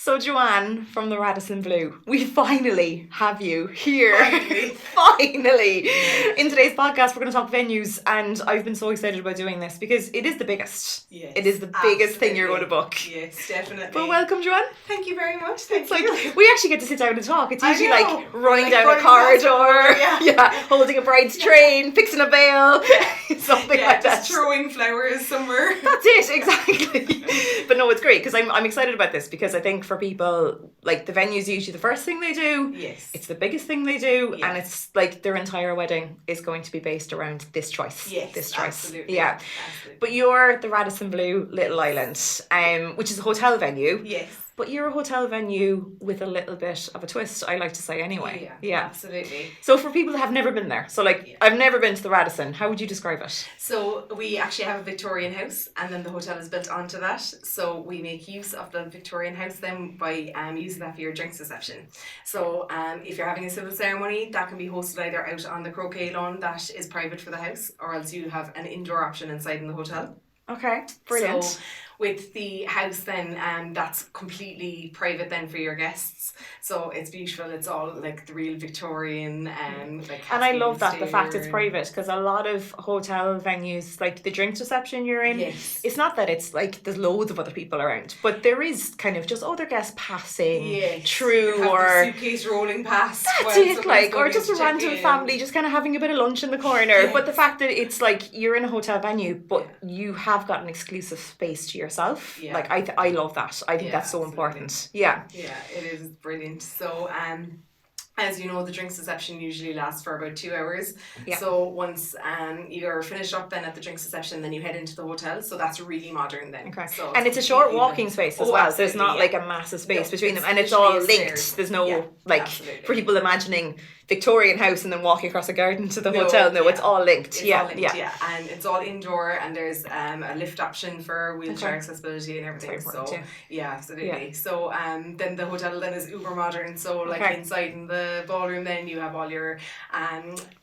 So Joanne from the Radisson Blu, we finally have you here. Finally. In today's podcast, we're going to talk venues, and I've been so excited about doing this because it is the biggest. Yes, it is the biggest thing you're going to book. Yes, definitely. But welcome, Joanne. Thank you very much. Thank you. Like we actually get to sit down and talk. It's usually like running down a running corridor, yeah, holding a bride's train, fixing a veil, something like that. Just throwing flowers somewhere. That's it, exactly. But no, it's great because I'm excited about this because I think for people, like the venue's usually the first thing they do. Yes. It's the biggest thing they do, and it's like their entire wedding is going to be based around this choice. Yes, this choice. Absolutely. Yeah. Absolutely. But you're the Radisson Blu Little Island, which is a hotel venue. Yes. But you're a hotel venue with a little bit of a twist, I like to say anyway. Yeah. Absolutely. So for people that have never been there, so I've never been to the Radisson, how would you describe it? So we actually have a Victorian house, and then the hotel is built onto that. So we make use of the Victorian house then by using that for your drinks reception. So if you're having a civil ceremony, that can be hosted either out on the croquet lawn that is private for the house, or else you have an indoor option inside in the hotel. Okay, brilliant. So with the house then, that's completely private then for your guests. So it's beautiful. It's all like the real Victorian and I love that, the fact it's private, because a lot of hotel venues, like the drinks reception you're in, it's not that it's like there's loads of other people around, but there is kind of just other guests passing through, or the suitcase rolling past. That's it, like, or just a random family just kind of having a bit of lunch in the corner. But the fact that it's like you're in a hotel venue, but you have got an exclusive space to yourself. Like I love that. I think that's so important. Yeah, it is brilliant. So as you know, the drinks reception usually lasts for about 2 hours. So once you're finished up then at the drinks reception, then you head into the hotel. So that's really modern then. Okay. So and it's a short walking space as well. There's not like a massive space between them, and it's all linked. Stairs. There's no for people imagining Victorian house and then walking across a garden to the hotel. No, it's all linked. It's all linked, and it's all indoor, and there's a lift option for wheelchair accessibility and everything. So absolutely. So then the hotel then is uber modern. So inside in the ballroom then you have all your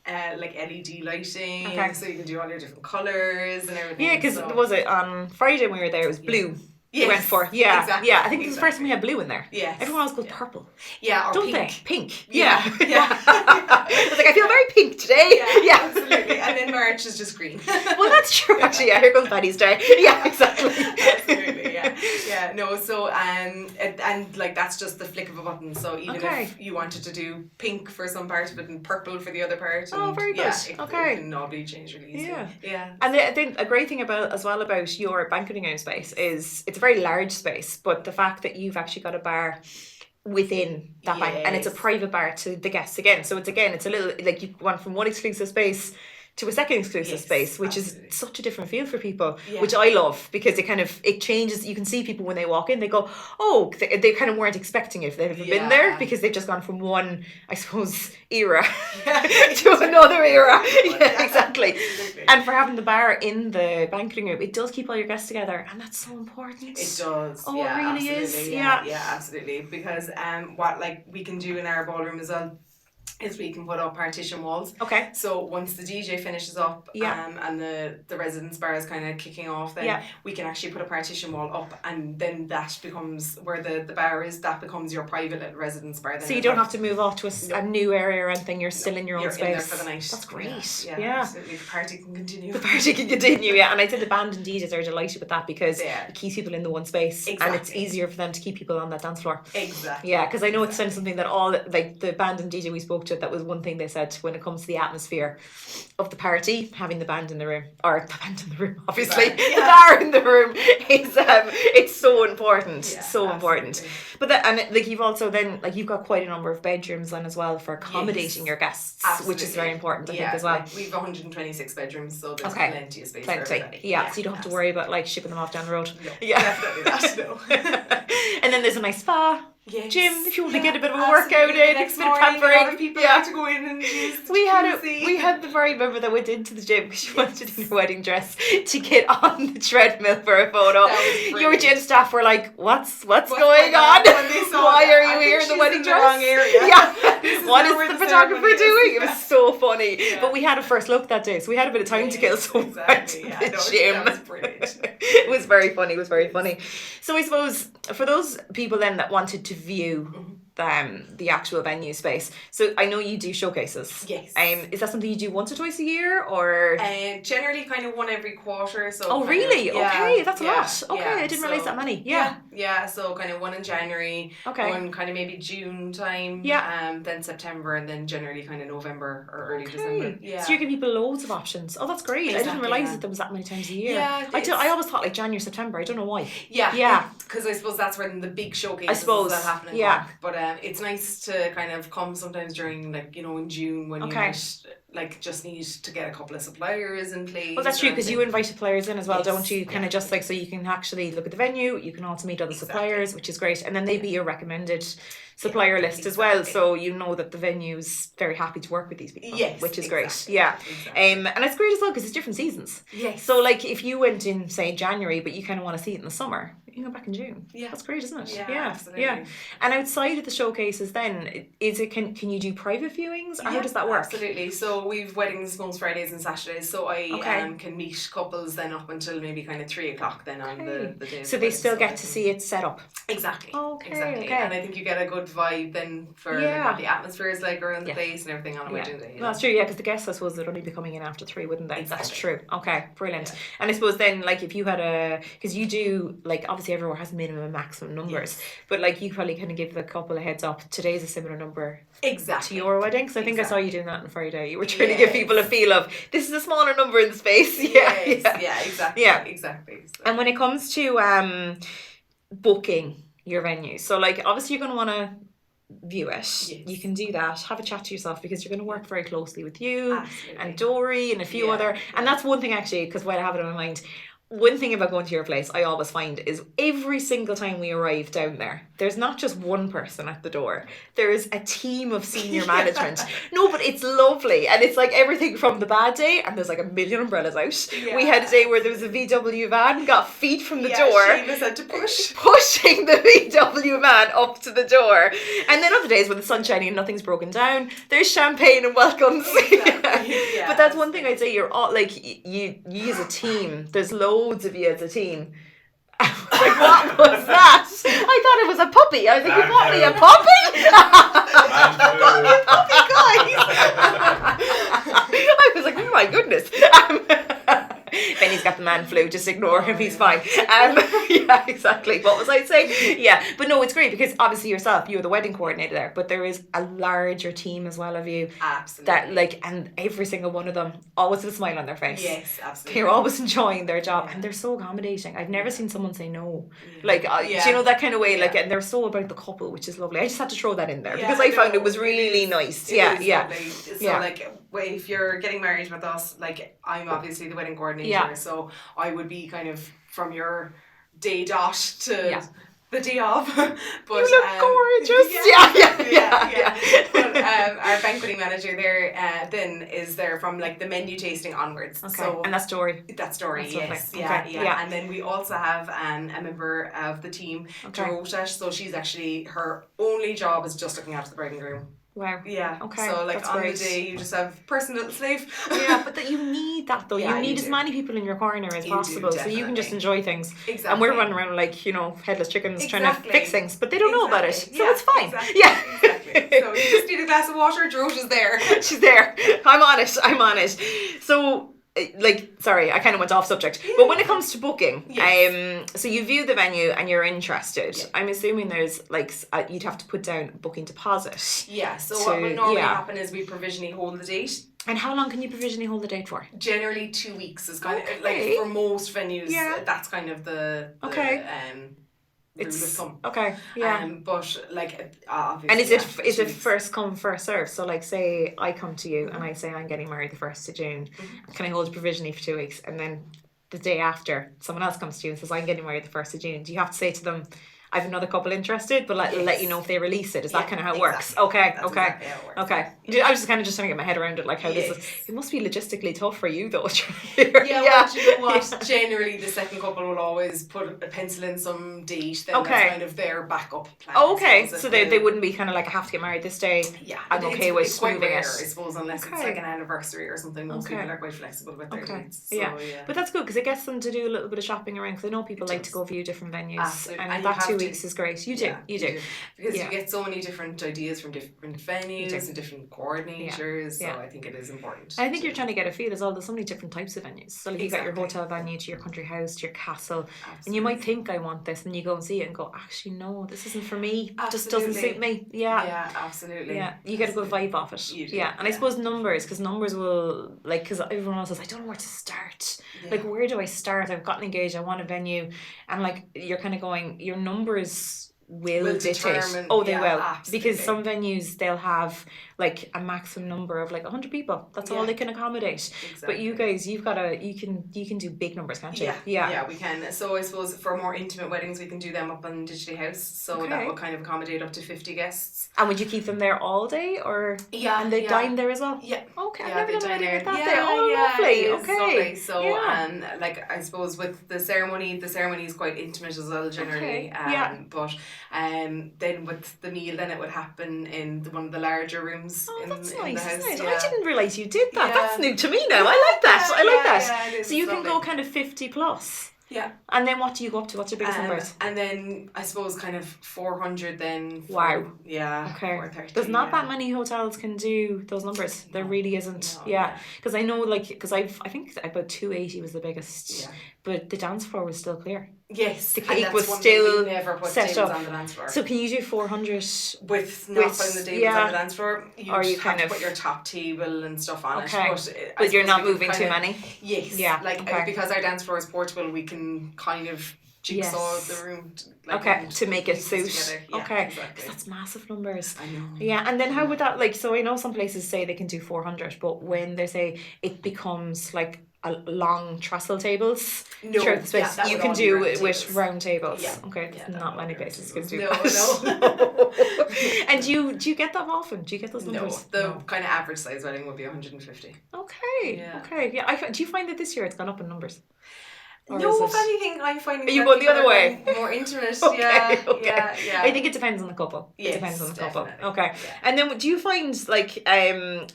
like LED lighting, so you can do all your different colours and everything. Yeah, because was it on Friday when we were there? It was blue. Yes, we went for exactly. I think it was the first time we had blue in there. Yeah, everyone else goes purple. Yeah, or don't pink. they? Pink. Yeah. I was like, I feel very pink today. Yeah, absolutely. And then March is just green. Well, that's true. Actually, here comes Paddy's Day. Yeah, exactly. Absolutely. Yeah. No. So and like that's just the flick of a button. So even if you wanted to do pink for some part of it and purple for the other part, very good. It can all be changed really easily. Yeah. And I think a great thing about your banqueting room space is it's a very large space, but the fact that you've actually got a bar within that bank, and it's a private bar to the guests again. So it's a little like you went from one exclusive space to a second exclusive space, which is such a different feel for people, which I love, because it changes. You can see people when they walk in, they go, oh, they kind of weren't expecting it if they've ever been there, because they've just gone from one, I suppose, era to another era. Yeah, exactly. And for having the bar in the banqueting room, it does keep all your guests together, and that's so important. It does. Oh, it really is. Yeah, absolutely. Because what we can do in our ballroom as well is we can put up partition walls. Okay. So once the DJ finishes up and the residence bar is kind of kicking off, then we can actually put a partition wall up, and then that becomes where the bar is. That becomes your private little residence bar. Then so you don't have to move off to a new area or anything. You're still in your own space. In there for the night. That's great. Yeah. Absolutely. The party can continue. And I think the band and DJs are delighted with that, because it keeps people in the one space, and it's easier for them to keep people on that dance floor. Exactly. Yeah, because I know it's something that all like the band and DJ we spoke to, that was one thing they said when it comes to the atmosphere of the party, having the band in the room, or the band in the room, obviously, the bar in the room is it's so important, important. But you've also then you've got quite a number of bedrooms then as well for accommodating your guests, which is very important, I think, as well. We've 126 bedrooms, so there's plenty of space for everybody. So you don't have to worry about shipping them off down the road. No, definitely not. No. And then there's a nice spa. gym if you want to get a bit of a workout in, a bit of pampering. People had to go in and use the we had the bride member that went into the gym because she wanted in her wedding dress to get on the treadmill for a photo. Your gym staff were like, what's going on? Why are you here in the wedding dress? Wrong area. What is the photographer doing? It was so funny. But we had a first look that day, so we had a bit of time to kill, so we went to the gym. That was brilliant. It was very funny. So I suppose for those people then that wanted to view the actual venue space, so I know you do showcases. Yes. Is that something you do once or twice a year, or generally kind of one every quarter? So oh really? Okay, that's a lot. Okay, I didn't realize that many. Yeah, so kind of one in January, one kind of maybe June time, then September, and then generally kind of November or early December. Yeah. So you're giving people loads of options. Oh, that's great. I didn't realise that there was that many times a year. Yeah, I always thought like January, September. I don't know why. Yeah. Because I suppose that's when the big showcases that happen in Cork. But it's nice to kind of come sometimes during like, you know, in June when you might like just need to get a couple of suppliers in place. Well, that's true, because you invite suppliers in as well, don't you? Kind of just like, so you can actually look at the venue, you can also meet other suppliers, which is great, and then they'd be your recommended supplier list as well, so you know that the venue's very happy to work with these people, which is great. And it's great as well because it's different seasons. So like if you went in say January but you kind of want to see it in the summer, you can go back in June. That's great, isn't it? Absolutely. And outside of the showcases then, is it can you do private viewings, or how does that work? Absolutely. So we've weddings most Fridays and Saturdays, so I can meet couples then up until maybe kind of 3:00 then on the day. So they still get to see it set up. Exactly. And I think you get a good vibe then for like what the atmosphere is like around the place and everything on a wedding day. That's true, because the guests I suppose would only be coming in after 3, wouldn't they? That's true. Okay, brilliant. And I suppose then like if you had because you do like obviously everywhere has minimum and maximum numbers, but like you probably kind of give the couple a heads up, today's a similar number to your wedding, so I think I saw you doing that on Friday. You were trying to give people a feel of this is a smaller number in the space. Exactly. So. And when it comes to booking your venue, so like obviously you're going to want to view it. You can do that, have a chat to yourself, because you're going to work very closely with you and Dory and a few other, and that's one thing actually, because while I have it in my mind, one thing about going to your place I always find is every single time we arrive down there, there's not just one person at the door, there's a team of senior management. No, but it's lovely, and it's like everything from the bad day, and there's like a million umbrellas out. We had a day where there was a VW van got feet from the door. Seamus had to pushing the VW van up to the door. And then other days when the sun's shining and nothing's broken down, there's champagne and welcomes. But that's one thing I'd say, you're all like you as a team, there's loads of you as a teim. Like, what was that? I thought it was a puppy. I was like, you bought me a puppy? I was like, oh my goodness. Benny's got the man flu, just ignore him, he's fine. Yeah, exactly. What was I saying? Yeah, but no, it's great because obviously yourself, you're the wedding coordinator there, but there is a larger team as well of you. Absolutely. That like, and every single one of them always with a smile on their face. Yes, absolutely. They're always enjoying their job, and they're so accommodating. I've never seen someone say no. Like, do you know, that kind of way? Like, and they're so about the couple, which is lovely. I just had to throw that in there because I found it was really nice. Lovely. So like, if you're getting married with us, like I'm obviously the wedding coordinator, so I would be kind of from your day dot to the day of. But you look gorgeous. But our banqueting manager there then is there from like the menu tasting onwards. Okay. So and that's Dory. That's Dory. Yes. And then we also have a member of the team, Dorota. So she's actually, her only job is just looking after the bride and groom. Wow. Yeah. Okay. So like that's on great. the day you just have personal little slave. But that you need that though. You need as many people in your corner as possible, so you can just enjoy things. Exactly. And we're running around like, you know, headless chickens trying to fix things, but they don't know about it, so it's fine. Exactly. So you just need a glass of water. Drota's there. She's there. I'm on it. So. Like, sorry, I kind of went off subject, but when it comes to booking, so you view the venue and you're interested. I'm assuming there's like you'd have to put down booking deposit. Yeah. So what would normally happen is we provisionally hold the date. And how long can you provisionally hold the date for? Generally 2 weeks is kind of like for most venues. That's kind of the rule of thumb. Okay. Yeah. But like obviously. And is it first come first serve? So like, say I come to you and I say I'm getting married the 1st of June. Can I hold it provisionally for 2 weeks, and then the day after someone else comes to you and says I'm getting married the 1st of June? Do you have to say to them, I've another couple interested, but let you know if they release it. Is that kind of how it works? Exactly. Okay, That's okay, exactly how it works. okay. Yeah. I was just kind of trying to get my head around it, like how this is. It must be logistically tough for you though. Well, you know what? Generally, the second couple will always put a pencil in some date. Then that's kind of their backup plan. Okay, so they wouldn't be kind of like, I have to get married this day. Yeah, I'm okay with smoothing it. I suppose, unless it's like an anniversary or something. Most people are quite flexible with their dates. So, yeah, but that's good because it gets them to do a little bit of shopping around. Because I know people like to go view different venues. Absolutely. And that 2 weeks is great. You do. Because you get so many different ideas from different venues and different coordinators. So I think it is important. I think you're trying to get a feel as well. There's so many different types of venues. So like you got your hotel venue to your country house to your castle. Absolutely. And you might think I want this, and you go and see it and go, actually no, this isn't for me. It just doesn't suit me. Yeah, absolutely. Yeah, you get a good vibe off it. And I suppose numbers, because numbers will, like, because everyone else says, I don't know where to start. Like, where do I start? I've gotten engaged, I want a venue. And like, you're kind of going, your numbers will dictate. Oh, they will. Absolutely. Because some venues, they'll have like a maximum number of like 100 people. That's all they can accommodate. Exactly. But you guys, you can do big numbers, can't you? Yeah, we can. So I suppose for more intimate weddings, we can do them up on Digitally House. So that will kind of accommodate up to 50 guests. And would you keep them there all day, or and they dine there as well? Yeah. Okay. I've never done anything like that there. Oh, lovely. Okay. So like I suppose with the ceremony is quite intimate as well generally. But then with the meal, then it would happen in one of the larger rooms. Oh, that's in the house. Nice. I didn't realise you did that. That's new to me now. I like that. I like that. So you can go kind of 50 plus. Yeah. And then what do you go up to? What's your biggest numbers? And then I suppose kind of 400 then. Wow. Yeah. Okay. 430, There's not that many hotels can do those numbers. There really isn't. Because I know, like, because I think about 280 was the biggest. Yeah. But the dance floor was still clear. Yes, the cake was still set up on the dance floor. So can you do 400 with not putting the tables on the dance floor? You kind of put your top table and stuff on it. But you're not moving too many. Yes. Yeah. Because our dance floor is portable, we can kind of jigsaw the room. To make it suit. Okay. Exactly. That's massive numbers. I know. Yeah, and then how would that so I know some places say they can do 400, but when they say it becomes like a long trestle tables throughout the space, you can do it with round tables. Yeah. Okay, not many places can do that. And do you get that often? Do you get those numbers? The kind of average size wedding would be 150. Okay. Yeah. Do you find that this year it's gone up in numbers? No, if anything, I find you go the other way. More intimate. Yeah. I think it depends on the couple. Yes, it depends on the couple. Definitely. Okay. Yeah. And then do you find like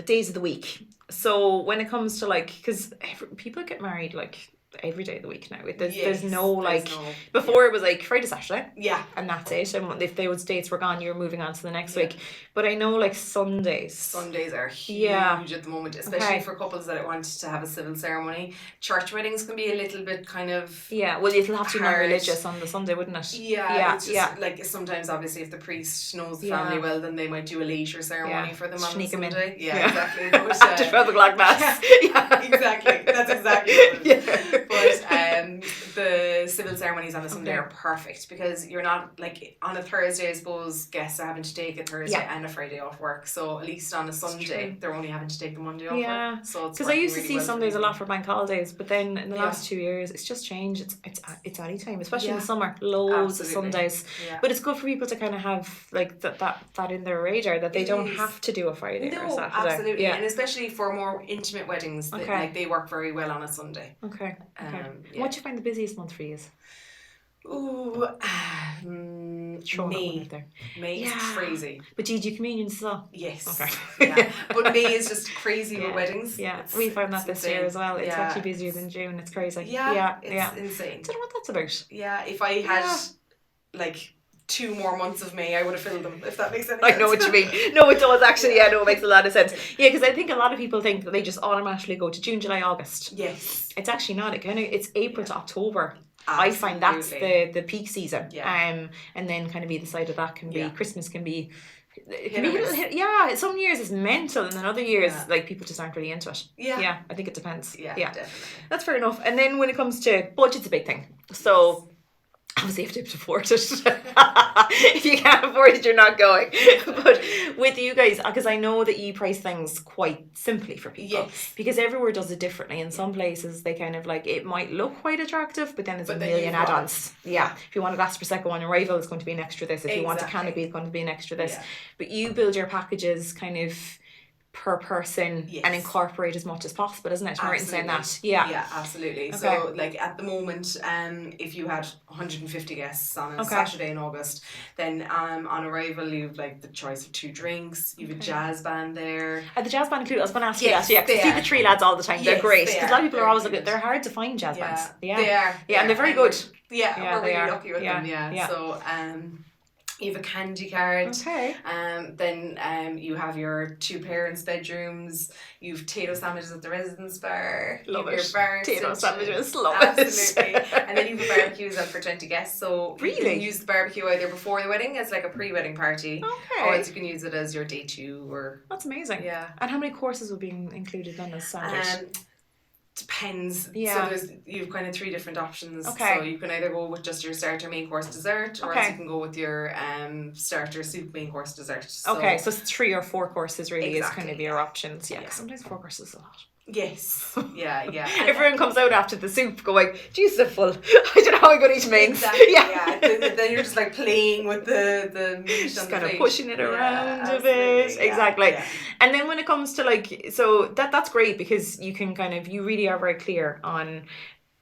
days of the week? So when it comes to like, because people get married like every day of the week now. There's no before it was like Friday, Saturday. Yeah. And that's it. And if those dates were gone, you were moving on to the next week. But I know like Sundays. Sundays are huge at the moment, especially for couples that want to have a civil ceremony. Church weddings can be a little bit kind of well, it'll have to be more religious on the Sunday, wouldn't it? Yeah. It's just like sometimes obviously if the priest knows the family well, then they might do a later ceremony for them on the Sunday. Yeah, exactly. But, after 12 o'clock mass. Exactly. That's exactly what it is. But the civil ceremonies on a Sunday are perfect because you're not like on a Thursday. I suppose guests are having to take a Thursday and a Friday off work. So at least on a Sunday they're only having to take the Monday off work. So because I used to see Sundays a lot for bank holidays, but then in the last 2 years it's just changed. It's any time, especially in the summer. Loads of Sundays. Yeah. But it's good for people to kind of have like that in their radar that they don't have to do a Friday or a Saturday. Absolutely. Yeah. And especially for more intimate weddings, they work very well on a Sunday. Okay. What do you find the busiest month for you? May is crazy. But do you do communions as well? Yes. Okay. But May is just crazy with weddings. Yeah, we found that this year as well. It's actually busier than June. It's crazy. It's insane. I don't know what that's about. Yeah, if I had like 2 more months of May, I would have filled them, if that makes any sense. I know what you mean. No, it does actually. Yeah, no, it makes a lot of sense. Yeah, because I think a lot of people think that they just automatically go to June, July, August. Yes. It's actually not. It's April to October. Absolutely. I find that's the peak season. Yeah. And then kind of either side of that can be Christmas can be. It can be some years it's mental, and then other years like people just aren't really into it. Yeah, I think it depends. Yeah, definitely. That's fair enough. And then when it comes to budget's a big thing. So Obviously, you have to afford it. If you can't afford it, you're not going. But with you guys, because I know that you price things quite simply for people. Yes. Because everywhere does it differently. In some places, they kind of like, it might look quite attractive, but then there's a million add-ons. Yeah. If you want a glass Prosecco on arrival, it's going to be an extra this. If you want a canopy, it's going to be an extra this. But you build your packages kind of per person and incorporate as much as possible, isn't it? Right in saying that. Yeah, absolutely. Okay. So like at the moment, if you had 150 guests on a Saturday in August, then on arrival you've like the choice of 2 drinks, you've a jazz band there. The jazz band included, I was going to ask you that, because I see the Tree Lads all the time. They're great. Because a lot of people are always looking, they're hard to find jazz bands. They are. Yeah, and they're very good. We're really lucky with them, So you have a candy card. Okay. Then you have your 2 parents' bedrooms. You've potato sandwiches at the residence bar. Love it. Your bar potato sandwiches. Love Absolutely. And then you have a barbecue as well for 20 guests. So you can use the barbecue either before the wedding as like a pre-wedding party. Okay. Or else you can use it as your day 2 or... That's amazing. Yeah. And how many courses will be included on this sandwich? Depends. Yeah. So you've kind of 3 different options. Okay. So you can either go with just your starter, main course, dessert, or else you can go with your starter, soup, main course, dessert. So okay, so 3 or 4 courses really is kind of your options. Yeah, because sometimes 4 courses is a lot. Yes. Yeah. Everyone comes out after the soup going, Jesus, I'm full. I don't know how I'm going to eat mains. Exactly, yeah. Then you're just like playing with the meat just kind of plate. Pushing it around a bit. Exactly. Yeah. And then when it comes to like, so that's great because you can kind of, you really are very clear on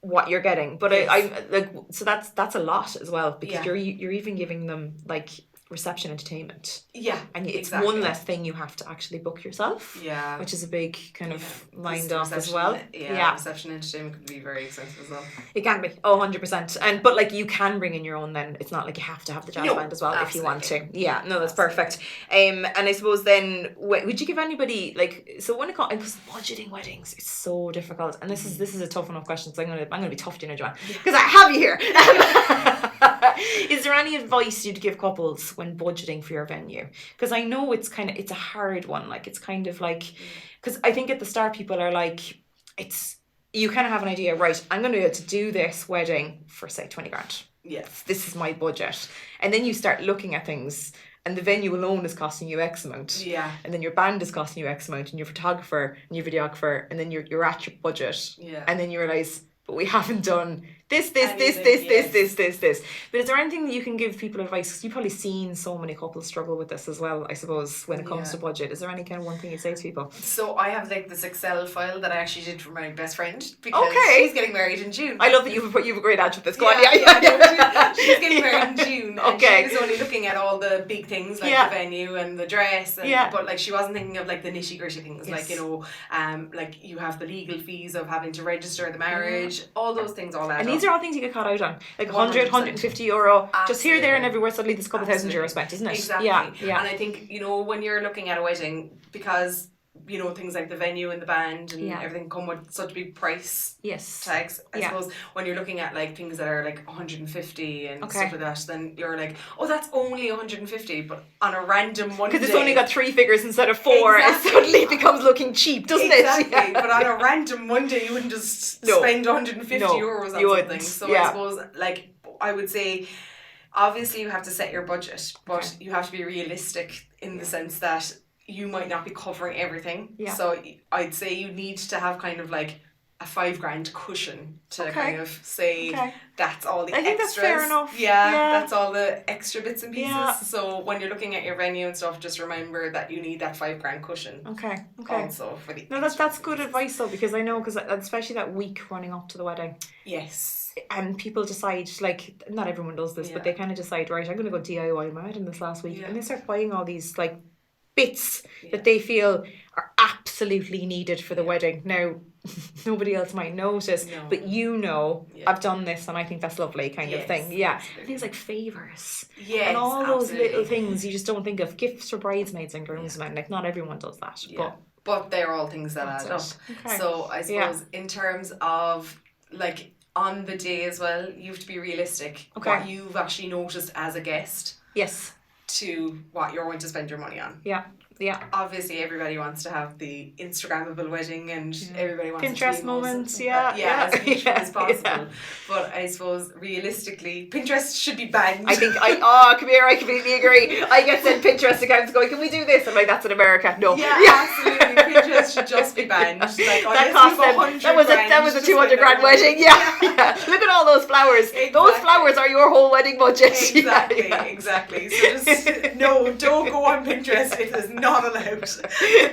what you're getting. But I like, so that's a lot as well because you're even giving them like reception entertainment. Yeah. And it's one less thing you have to actually book yourself. Yeah. Which is a big kind of mind off as well. Yeah. Reception entertainment could be very expensive as well. It can be. 100%. But like you can bring in your own then. It's not like you have to have the jazz band as well if you want to. Yeah. No, that's perfect. And I suppose then would you give anybody like, so when it comes, because budgeting weddings is so difficult. And this is a tough enough question. So I'm gonna be tough to you, Joanne. Because I have you here. Is there any advice you'd give couples when budgeting for your venue? Because I know it's a hard one. Like it's kind of like, because I think at the start people are like, you kind of have an idea, right? I'm going to be able to do this wedding for say 20 grand. Yeah. This is my budget. And then you start looking at things and the venue alone is costing you X amount. Yeah. And then your band is costing you X amount and your photographer and your videographer and then you're at your budget. Yeah. And then you realise, but we haven't done this. But is there anything that you can give people advice? Because you've probably seen so many couples struggle with this as well, I suppose, when it comes to budget. Is there any kind of one thing you'd say to people? So I have like this Excel file that I actually did for my best friend because she's getting married in June. I love that you've a great answer to this. Go on. She's getting married in June. And she was only looking at all the big things like the venue and the dress. But like she wasn't thinking of like the nitty gritty things like, you know, like you have the legal fees of having to register the marriage, all those things all add up. And these are all things you get caught out on. Like 100, 150 euro, just here, there and everywhere, suddenly there's a couple thousand euro spent, isn't it? Exactly. Yeah. And I think, you know, when you're looking at a wedding, because, you know, things like the venue and the band and everything come with such big price tags. I suppose when you're looking at like things that are like 150 and stuff like that, then you're like, oh, that's only 150, but on a random one day. Because it's only got 3 figures instead of 4, it suddenly becomes looking cheap, doesn't it? Exactly. But on a random one day, you wouldn't just spend 150 euros on something. So I suppose, like, I would say, obviously you have to set your budget, but you have to be realistic in the sense that you might not be covering everything. Yeah. So I'd say you need to have kind of like a 5 grand cushion to kind of say that's all the extras. I think that's fair enough. Yeah, that's all the extra bits and pieces. Yeah. So when you're looking at your venue and stuff, just remember that you need that 5 grand cushion. Okay. Also for the that's good advice though, because I know, because especially that week running up to the wedding. Yes. And people decide, like, not everyone does this, but they kind of decide, right, I'm going to go DIY my wedding this last week, and they start buying all these like bits that they feel are absolutely needed for the wedding. Now, nobody else might notice, but you know, I've done this and I think that's lovely kind of thing. Yeah. Absolutely. Things like favours. Yes, and all those little things you just don't think of. Gifts for bridesmaids and groomsmen. Like, not everyone does that. But they're all things that add up. Okay. So I suppose in terms of, like, on the day as well, you have to be realistic. What you've actually noticed as a guest. Yes. To what you're going to spend your money on. Yeah. obviously everybody wants to have the Instagrammable wedding and everybody wants Pinterest moments, as beautiful as possible. But I suppose realistically, Pinterest should be banned. I think come here, I completely agree. I get sent Pinterest accounts going, can we do this? I'm like, that's in America. No. Absolutely. Pinterest should just be banned. Like, that cost them. That was a $200,000 wedding. Yeah. Look at all those flowers. Exactly. Those flowers are your whole wedding budget. Exactly. So just no, don't go on Pinterest. It is not allowed.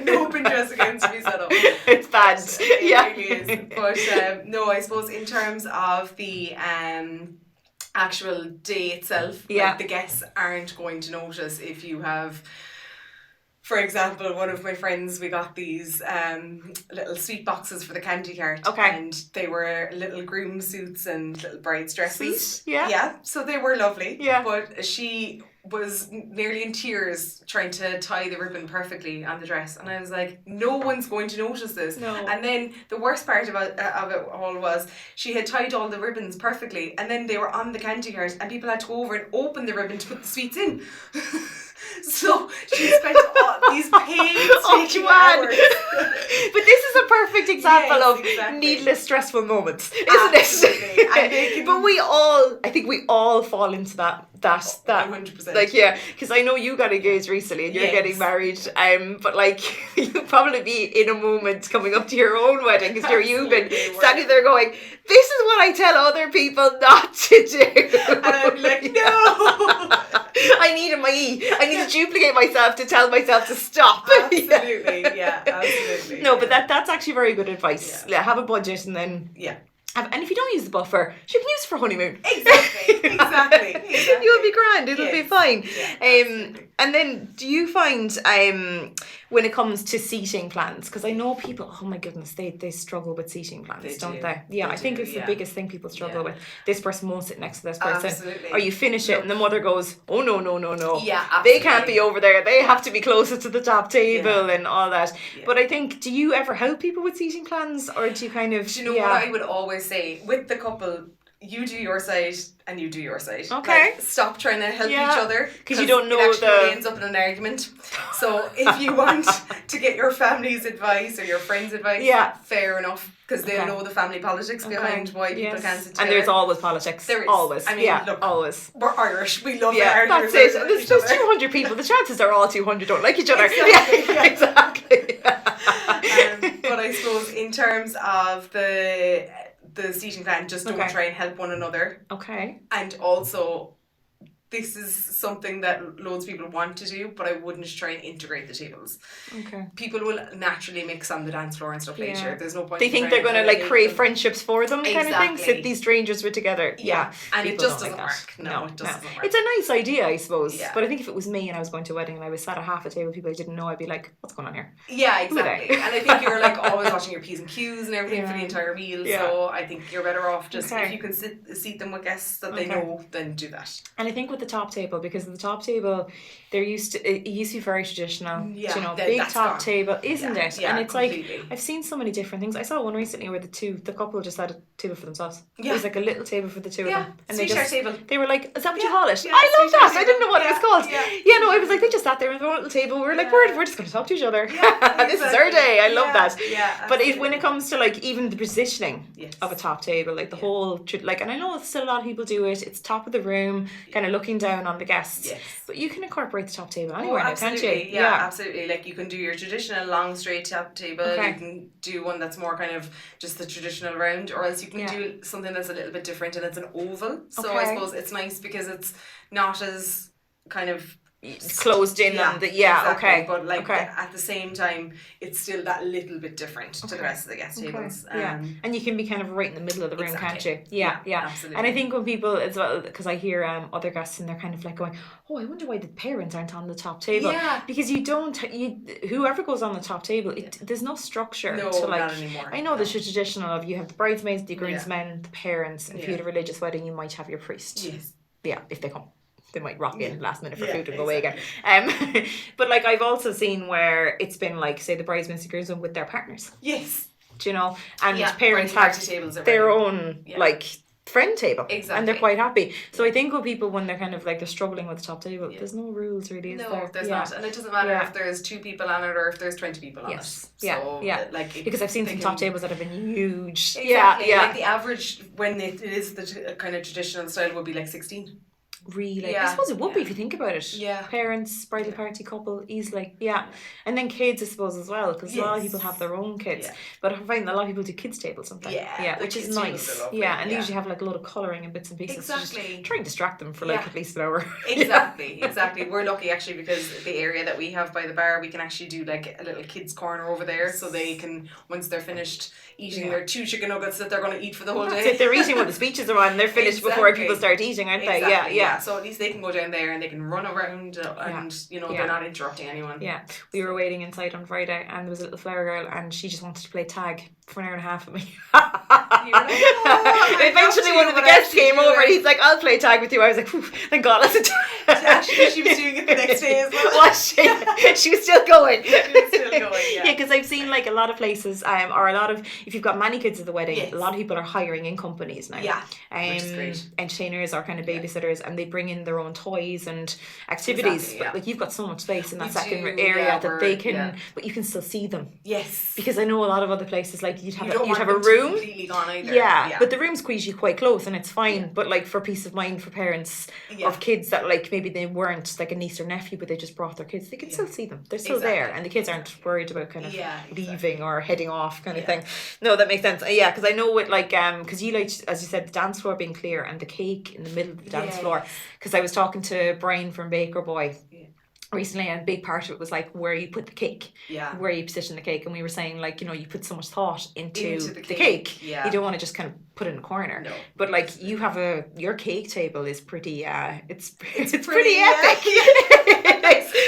No Pinterest accounts to be set up. It's banned. It really is. But no, I suppose in terms of the actual day itself, like the guests aren't going to notice if you have. For example, one of my friends, we got these little sweet boxes for the candy cart. And they were little groom suits and little bride's dresses. Sweet. Yeah. So they were lovely. Yeah. But she was nearly in tears trying to tie the ribbon perfectly on the dress. And I was like, no one's going to notice this. No. And then the worst part of it all was she had tied all the ribbons perfectly. And then they were on the candy cart and people had to go over and open the ribbon to put the sweets in. So she spent all these painstaking hours. But this is a perfect example of needless stressful moments, isn't it? But I think we all fall into that 100%. Like, because I know you got engaged recently and you're getting married, but like you'll probably be in a moment coming up to your own wedding because you've been standing there going, this is what I tell other people not to do. And I'm like, no. I need to duplicate myself to tell myself to stop. Absolutely. No, but that's actually very good advice. Have a budget and then and if you don't use the buffer, you can use it for honeymoon. Exactly. You'll be grand. It'll be fine. And then do you find when it comes to seating plans, because I know people, oh my goodness, they struggle with seating plans, don't they? I think it's the biggest thing people struggle with. This person won't sit next to this person. Absolutely. Or you finish it and the mother goes, oh no. Yeah, absolutely. They can't be over there. They have to be closer to the top table and all that. But I think, do you ever help people with seating plans, or do you kind of... Do you know what I would always say? With the couple, you do your side and you do your side. Okay. Like, stop trying to help each other. Because you don't know it actually ends up in an argument. So if you want to get your family's advice or your friend's advice, fair enough. Because they'll know the family politics behind why people can't sit together. And there's always politics. There is. Always. I mean, look, always. We're Irish. We love our that's it. There's 200 people. The chances are all 200 don't like each other. Exactly. But I suppose in terms of the seating plan, just don't try and help one another. And also, this is something that loads of people want to do, but I wouldn't try and integrate the tables. People will naturally mix on the dance floor and stuff later. There's no point. They think they're going to create friendships for them, kind of thing. Sit these strangers with together. And it just doesn't work. No, it just doesn't work. It's a nice idea, I suppose. But I think if it was me and I was going to a wedding and I was sat at half a table with people I didn't know, I'd be like, what's going on here? Yeah, exactly. And I think you're always watching your P's and Q's and everything for the entire meal. So I think you're better off just if you can seat them with guests that they know, then do that. And I think with the top table, because the top table, it used to be very traditional. Big top table, isn't it? And it's completely. like, I've seen so many different things. I saw one recently where the couple just had a table for themselves. It was like a little table for the two of them. And they were like, is that what you call it? I love that. I didn't know what it was called. It was like they just sat there on their little table. We were like, we're just going to talk to each other. This is our day. I love that. But when it comes to even the positioning of a top table, the whole, and I know still a lot of people do it. It's top of the room, kind of looking down on the guests. But you can incorporate the top table anywhere now, can't you? Yeah, absolutely. Like you can do your traditional long straight top table. You can do one that's more kind of just the traditional round, or else you can do something that's a little bit different and it's an oval. So I suppose it's nice because it's not as kind of closed in on the but at the same time it's still that little bit different to the rest of the guest tables. And you can be kind of right in the middle of the room, can't you? Absolutely. And I think when people as well, because I hear other guests and they're kind of like going, oh, I wonder why the parents aren't on the top table. Because whoever goes on the top table, there's no structure to not anymore. I know there's a traditional of you have the bridesmaids, the groomsmen, the parents, and if you had a religious wedding you might have your priest. If they come. They might rock in last minute for food and go away again. But I've also seen where it's been say the bridesmaids and groomsmen with their partners. Yes. Do you know? And parents have their own friend table. Exactly. And they're quite happy. So I think with people when they're kind of like they're struggling with the top table, there's no rules really, is there? No, there's not. And it doesn't matter if there's 2 people on it or if there's 20 people on it. So, like, because I've seen some top tables that have been huge. Exactly. Like the average when it is the kind of traditional style would be like 16. Really? I suppose it would be if you think about it. Yeah. Parents, bridal party, couple, easily. Yeah. And then kids, I suppose, as well, because a lot of people have their own kids. Yeah. But I find a lot of people do kids' tables sometimes. Yeah, which is nice. And they usually have like a lot of colouring and bits and pieces. Exactly. So just try and distract them for like at least an hour. Exactly. We're lucky actually because the area that we have by the bar, we can actually do like a little kids' corner over there so they can, once they're finished eating their 2 chicken nuggets that they're going to eat for the whole day. They're eating when the speeches are on and they're finished before people start eating, aren't they? Yeah. So at least they can go down there and they can run around and they're not interrupting anyone. Yeah. We were waiting inside on Friday and there was a little flower girl and she just wanted to play tag for an hour and a half with me. Eventually one of the guests came over and he's like, I'll play tag with you. I was like, thank God. Actually, she was doing it the next day as well. Was she? She was still going. Yeah, because I've seen like a lot of places or a lot of, if you've got many kids at the wedding, a lot of people are hiring in companies now. Yeah, which is great. Entertainers or kind of babysitters and they bring in their own toys and activities. But like you've got so much space in that second area that they can, but you can still see them. Yes. Because I know a lot of other places like you'd have a room. Completely gone either. Yeah, but the room's usually quite close and it's fine. But like for peace of mind for parents of kids that like maybe they weren't like a niece or nephew, but they just brought their kids, they can still see them. They're still there, and the kids aren't worried about kind of leaving or heading off kind of thing. No, that makes sense. Yeah, because I know with like because you like, as you said, the dance floor being clear and the cake in the middle of the dance floor. Because I was talking to Brian from Baker Boy recently, and a big part of it was like where you put the cake, where you position the cake, and we were saying like you put so much thought into the cake. You don't want to just kind of put it in a corner. No. But like you have your cake table is pretty it's pretty epic.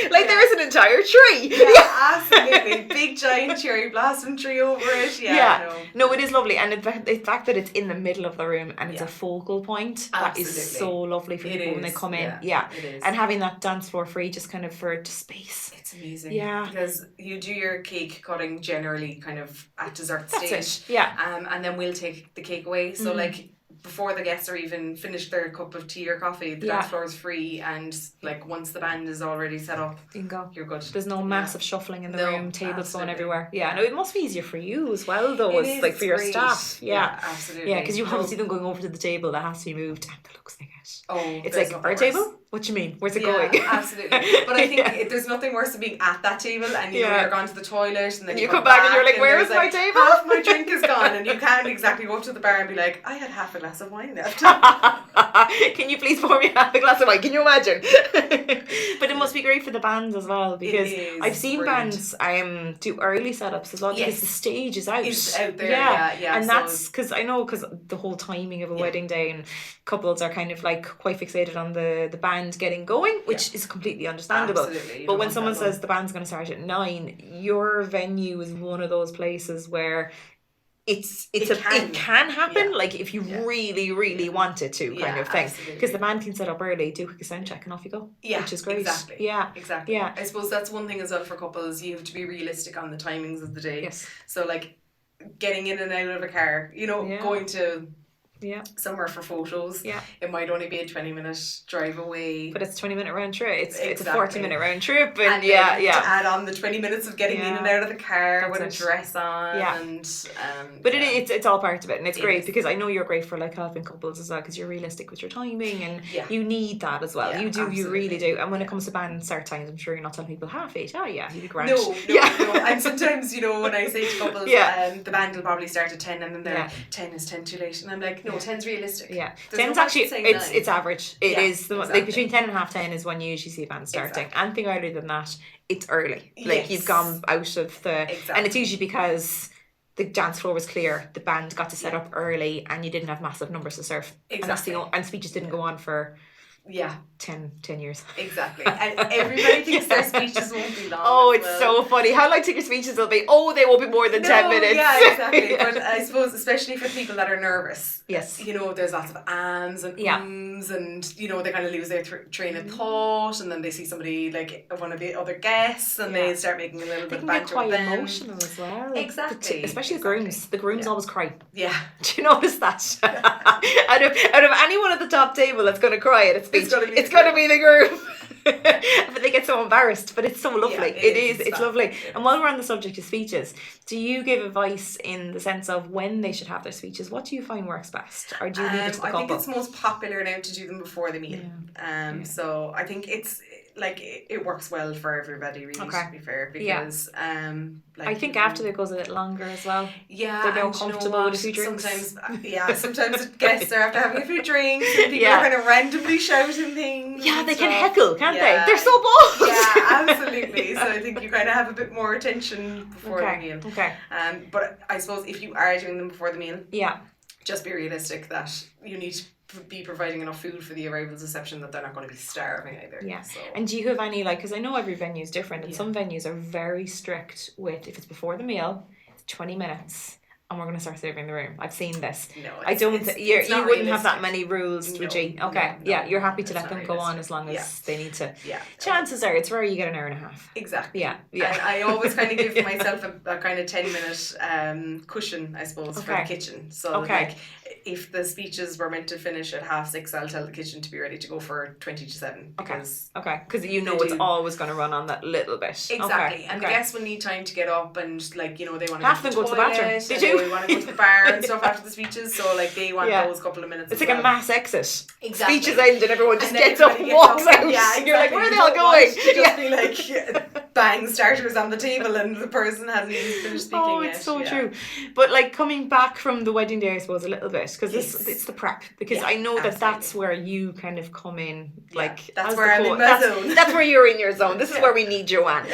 Like there is an entire tree. Yeah, absolutely. Big giant cherry blossom tree over it. No, it is lovely, and the fact that it's in the middle of the room and it's a focal point, that is so lovely for people when they come in. It is. And having that dance floor free just kind of for space. It's amazing. Yeah. Because you do your cake cutting generally kind of at dessert stage. And then we'll take the cake away. So like before the guests are even finished their cup of tea or coffee, the dance floor is free, and like once the band is already set up, you can go. You're good. There's no massive shuffling in the room, tables going everywhere. Yeah, no, it must be easier for you as well though, as like for your staff. Yeah, absolutely. Yeah, because you want to see them going over to the table that has to be moved, and the looks like it. Oh, it's like our table. What do you mean? Where's it going? Absolutely. But I think there's nothing worse than being at that table and you're gone to the toilet and then you come back and you're like, where's my table? Half my drink is gone, and you can't exactly go up to the bar and be like, I had half a glass of wine left. Can you please pour me half a glass of wine? Can you imagine? But it must be great for the bands as well, because I've seen bands do early setups as well, because the stage is out. It's out there, yeah. And that's because I know, because the whole timing of a wedding day, and couples are kind of like quite fixated on the band getting going, which is completely understandable. Absolutely. But when someone says the band's going to start at 9, your venue is one of those places where it can happen, like if you really want it to, kind of thing, because the band can set up early, do a quick sound check and off you go, which is great. Exactly. I suppose that's one thing as well for couples. You have to be realistic on the timings of the day. So like getting in and out of a car, going to somewhere for photos. It might only be a 20-minute drive away, but it's a 20-minute round trip. It's a 40-minute round trip, and to add on the 20 minutes of getting in and out of the car with a dress on, but it's all part of it, and it's great because I know you're great for like helping couples as well, because you're realistic with your timing, and you need that as well. You really do. And when it comes to band start times, I'm sure you're not telling people 8:30. You'd be grand. No. And sometimes when I say to couples, the band will probably start at 10, and then they're like, 10 is 10 too late, and I'm like, no, 10's realistic. 10's actually it's average. It is like between 10 and 10:30 is when you usually see a band starting. Anything earlier than that, it's early. Like you've gone out of the and it's usually because the dance floor was clear, the band got to set up early, and you didn't have massive numbers to serve. And speeches didn't go on for Yeah. 10 years. Exactly. And everybody thinks their speeches won't be long. Oh, it's so funny. How long do your speeches will be? Oh, they won't be more than 10 minutes. Yeah, exactly. But I suppose, especially for people that are nervous. Yes. You know, there's lots of ams and ums and, you know, they kind of lose their train of thought, and then they see somebody, like one of the other guests, and they start making a little bit of banter with them. They can get quite emotional as well. Exactly. Especially the grooms. The grooms always cry. Yeah. Do you notice that? out of anyone at the top table that's going to cry at a speech, it's going to be the groom. But they get so embarrassed, but it's so lovely. Yeah, it's lovely. And while we're on the subject of speeches, do you give advice in the sense of when they should have their speeches? What do you find works best, or do you leave it to the couple? I think it's most popular now to do them before the meal. So I think it's like it works well for everybody, really, to be fair, because like, I think after it goes a little longer as well. Yeah, they're more comfortable with a few drinks. Sometimes guests are after having a few drinks and people are kind of randomly shouting things. Yeah, they can heckle, can't they? They're so bold. Yeah, absolutely. So I think you kind of have a bit more attention before the meal. Okay. But I suppose if you are doing them before the meal, just be realistic that you need to be providing enough food for the arrivals reception that they're not going to be starving either. Yeah. So. And do you have any, like, because I know every venue is different, and some venues are very strict with, if it's before the meal, it's 20 minutes and we're going to start serving the room. I've seen this. No, I don't. You wouldn't realistic. Have that many rules, would you? Okay. No, you're happy to let them go on as long as they need to. Yeah. Chances are it's rare you get an hour and a half. Exactly. Yeah. And I always kind of give myself a kind of 10-minute cushion, I suppose, for the kitchen. So like, if the speeches were meant to finish at 6:30, I'll tell the kitchen to be ready to go for 7:20. Because you know it's always going to run on that little bit. Exactly. And the guests will need time to get up, and like, you know, they want to half them go to the bathroom. They do. They want to go to the bar and stuff after the speeches, so like they want those couple of minutes. It's like a mass exit. Exactly. Speeches end and everyone just gets up and walks out. Yeah, and you're like, where are they all going? To just be like bang starters on the table and the person hasn't even finished speaking yet. Oh, it's so true. But like coming back from the wedding day, I suppose, a little bit, because it's the prep. Because I know that's where you kind of come in. Like that's where I'm in my zone. That's where you're in your zone. This is where we need Joanne.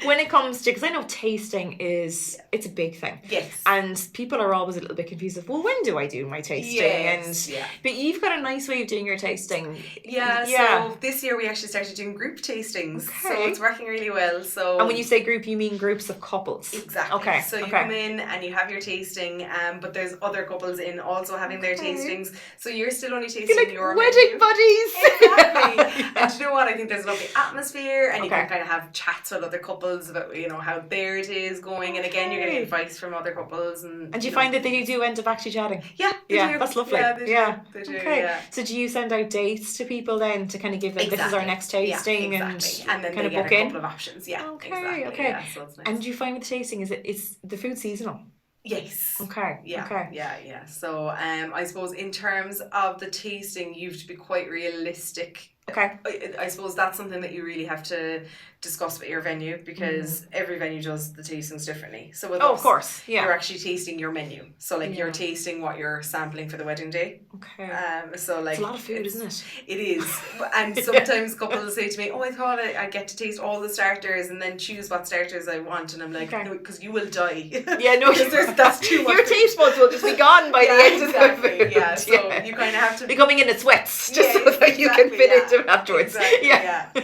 When it comes to, because I know tasting it's a big thing. Yes. And people are always a little bit confused of, well, when do I do my tasting? But you've got a nice way of doing your tasting. Yeah. So this year we actually started doing group tastings. So it's working really well. So and when you say group, you mean groups of couples? Exactly. Okay. So you come in and you have your tasting, but there's other couples in also having their tastings. So you're still only tasting like your wedding buddies. Exactly. And you know what? I think there's a lovely atmosphere, and you can kind of have chats with other couples about, you know, how their day is going, and again you're getting advice from other couples. And do you find that they do end up actually chatting? Yeah, they do. That's lovely. Yeah, they do. Okay. Yeah. So do you send out dates to people then to kind of give them this is our next tasting and then kind of book a in? couple of options. Yeah. Okay. Yeah, so it's nice. And do you find with the tasting is the food seasonal? Yes. Okay. Yeah. So I suppose in terms of the tasting, you have to be quite realistic. Okay. I suppose that's something that you really have to discuss with your venue, because every venue does the tastings differently. So with us, of course, you're actually tasting your menu. So like you're tasting what you're sampling for the wedding day. Okay. So like it's a lot of food, isn't it? It is. And sometimes couples say to me, "Oh, I thought I'd get to taste all the starters and then choose what starters I want," and I'm like, "No, because you will die." Yeah, no, that's too much. Your taste buds will just be gone by the end of the food. Yeah, so you kind of have to be coming in sweats just so that you can fit into it afterwards. Exactly.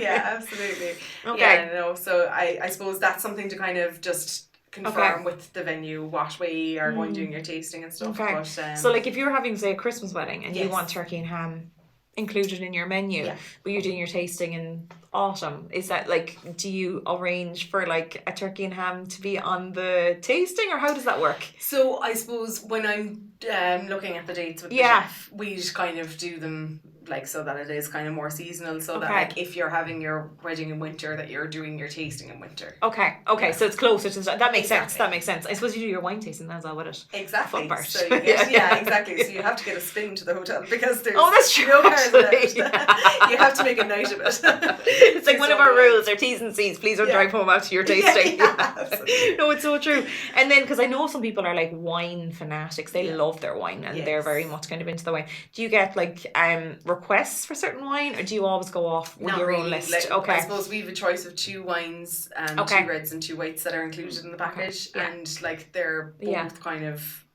Yeah, absolutely. Okay. Yeah, no, so I suppose that's something to kind of just confirm with the venue what way you are going doing your tasting and stuff. Okay. But, so like if you're having, say, a Christmas wedding and you want turkey and ham included in your menu, but you're doing your tasting in autumn, is that like, do you arrange for like a turkey and ham to be on the tasting, or how does that work? So I suppose when I'm looking at the dates with the chef, we just kind of do them like so that it is kind of more seasonal, so that like if you're having your wedding in winter, that you're doing your tasting in winter. Okay, so it's closer to that. Makes sense. That makes sense. I suppose you do your wine tasting as well with it. Exactly. Fun part. So you get, exactly. So you have to get a spin to the hotel because there's that's true. No cars left. You have to make a night of it. It's like one of our rules, our T's and C's. Please don't drive home after your tasting. Absolutely. No, it's so true. And then because I know some people are like wine fanatics, they love their wine and they're very much kind of into the wine. Do you get like requests for certain wine, or do you always go off with your own list? Like, I suppose we have a choice of 2 wines, 2 reds and 2 whites that are included in the package, and like they're both kind of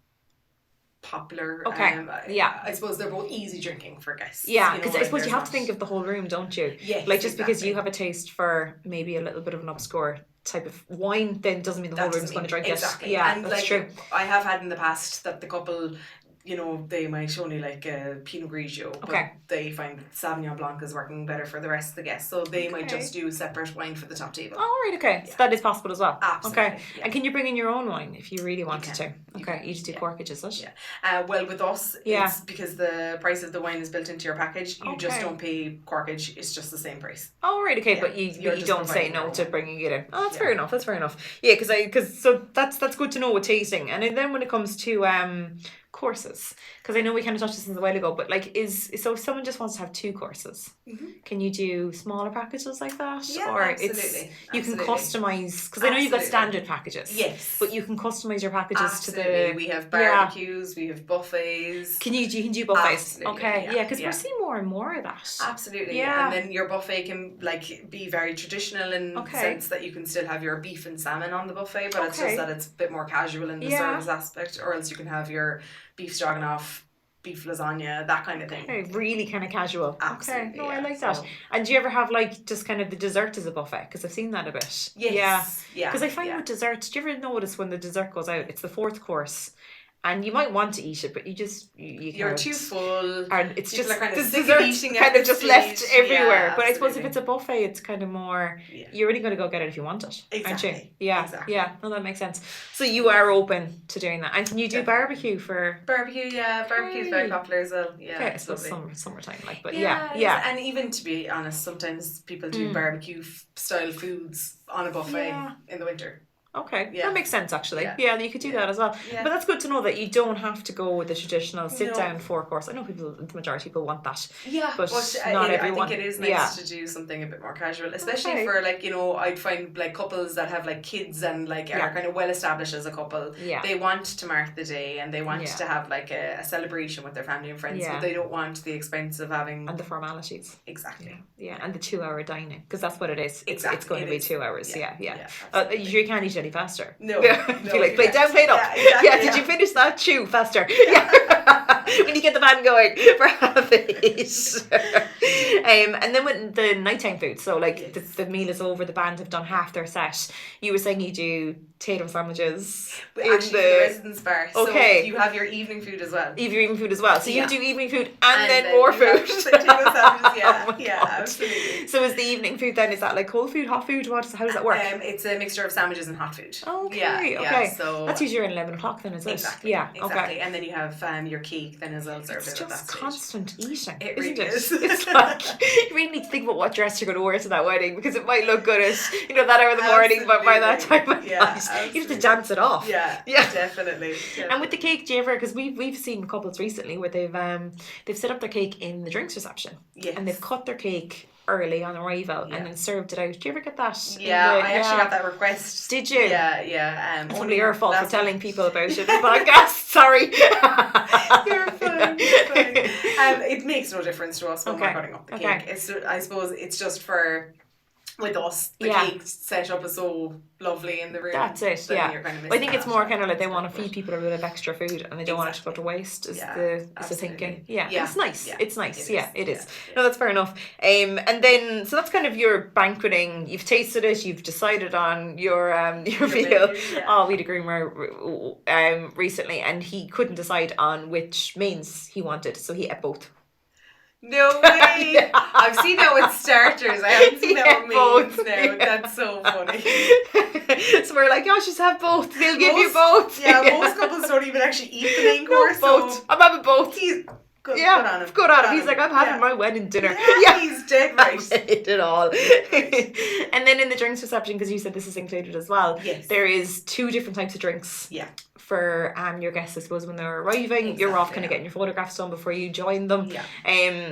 popular. Okay. I suppose they're both easy drinking for guests. Yeah, because I suppose you have to think of the whole room, don't you? Yes. Like just because you have a taste for maybe a little bit of an obscure type of wine, then doesn't mean the whole room's going to drink exactly. it. Yeah, and that's like, true. I have had in the past that the couple, you know, they might only like a Pinot Grigio, but they find Sauvignon Blanc is working better for the rest of the guests, so they might just do separate wine for the top table. Oh, right, okay. Yeah. So that is possible as well. Absolutely. Okay. Yeah. And can you bring in your own wine if you really wanted to? Okay, you just do corkage, is it? Yeah. Well, with us, it's because the price of the wine is built into your package. You just don't pay corkage. It's just the same price. Oh, right, okay. Yeah. But you don't say no to bringing it in. Oh, that's fair enough. That's fair enough. Yeah, because so that's good to know with tasting. And then when it comes to courses, because I know we kind of touched this a while ago, but like so if someone just wants to have 2 courses, can you do smaller packages like that? Yeah, or absolutely. You can customize, because I know you've got standard packages. Yes, but you can customize your packages to the. We have barbecues, we have buffets. Can you do buffets? Absolutely, okay, yeah, because we're seeing more and more of that. Absolutely, yeah. And then your buffet can like be very traditional in the sense that you can still have your beef and salmon on the buffet, but it's just that it's a bit more casual in the service aspect, or else you can have your beef stroganoff, beef lasagna, that kind of thing. Okay, really kind of casual. Absolutely. Okay, no, I like that. And do you ever have like just kind of the dessert as a buffet? Because I've seen that a bit. Yes. Yeah. Because I find with desserts, do you ever notice when the dessert goes out, it's the 4th course, and you might want to eat it, but you're too full, and it's just kind of the dessert kind of just left everywhere. But I suppose if it's a buffet, it's kind of more you're really going to go get it if you want it, aren't you? Yeah, yeah. No, that makes sense. So you are open to doing that, and can you do barbecue for barbecue? Yeah, barbecue is very popular as well. Yeah, okay, so summertime, like, but yeah. And even to be honest, sometimes people do barbecue style foods on a buffet in the winter. Okay, that makes sense actually. Yeah, you could do that as well. Yeah. But that's good to know that you don't have to go with the traditional sit-down 4-course. I know the majority of people want that. Yeah, but not everyone. I think it is nice to do something a bit more casual, especially for like, you know, I'd find like couples that have like kids and like are kind of well established as a couple. Yeah. They want to mark the day and they want to have like a celebration with their family and friends, but they don't want the expense of having... And the formalities. Exactly. Yeah, and the 2-hour dining, because that's what it is. It's going to be 2 hours. Yeah. You can't eat any faster. No. Be like, play down, play up. Did you finish that? Chew faster. When you get the band going for half it. And then with the nighttime food, so like the meal is over, the band have done half their set. You were saying you do potato sandwiches actually in the residence bar. Okay. So you have your evening food as well. So you do evening food and then more food. Potato sandwiches, absolutely. So is the evening food then, is that like cold food, hot food? How does that work? It's a mixture of sandwiches and hot food. Okay. So that's usually around 11 o'clock then, is it? Exactly. Yeah. Exactly. And then you have your cake then as well served at that stage. It's just constant eating. It really is. It's like you really need to think about what dress you're going to wear to that wedding, because it might look good at that hour of the morning, but by that time of night you have to dance it off. Yeah. Definitely. And with the cake, do you ever, because we've seen couples recently where they've set up their cake in the drinks reception, and they've cut their cake early on arrival and then served it out. Do you ever get that? Yeah, I actually got that request. Did you? Yeah. It's only your fault for telling people about it in the podcast. Sorry. You're fine. It makes no difference to us when we're cutting up the cake. I suppose it's just for... With us, the cake set up is so lovely in the room. That's it, You're kind of I think it's more kind of like they want to feed people a bit of extra food and they don't want it to go to waste, is the thinking. Yeah. It's nice. It's nice. It is. No, that's fair enough. And then, so that's kind of your banqueting. You've tasted it, you've decided on your meal. We had a groomer recently and he couldn't decide on which mains he wanted, so he ate both. No way! I've seen that with starters. I haven't seen that with mains now. That's so funny. So we're like, just have both. They'll give you both. Yeah, most couples don't even actually eat the main course. Both. So I'm having both. Good on him. Good on him. He's like, I'm having my wedding dinner. Yeah, he's dead right. I ate it all. And then in the drinks reception, because you said this is included as well, there is 2 different types of drinks. Yeah. For your guests, I suppose, when they're arriving, you're off kind of getting your photographs done before you join them. Yeah.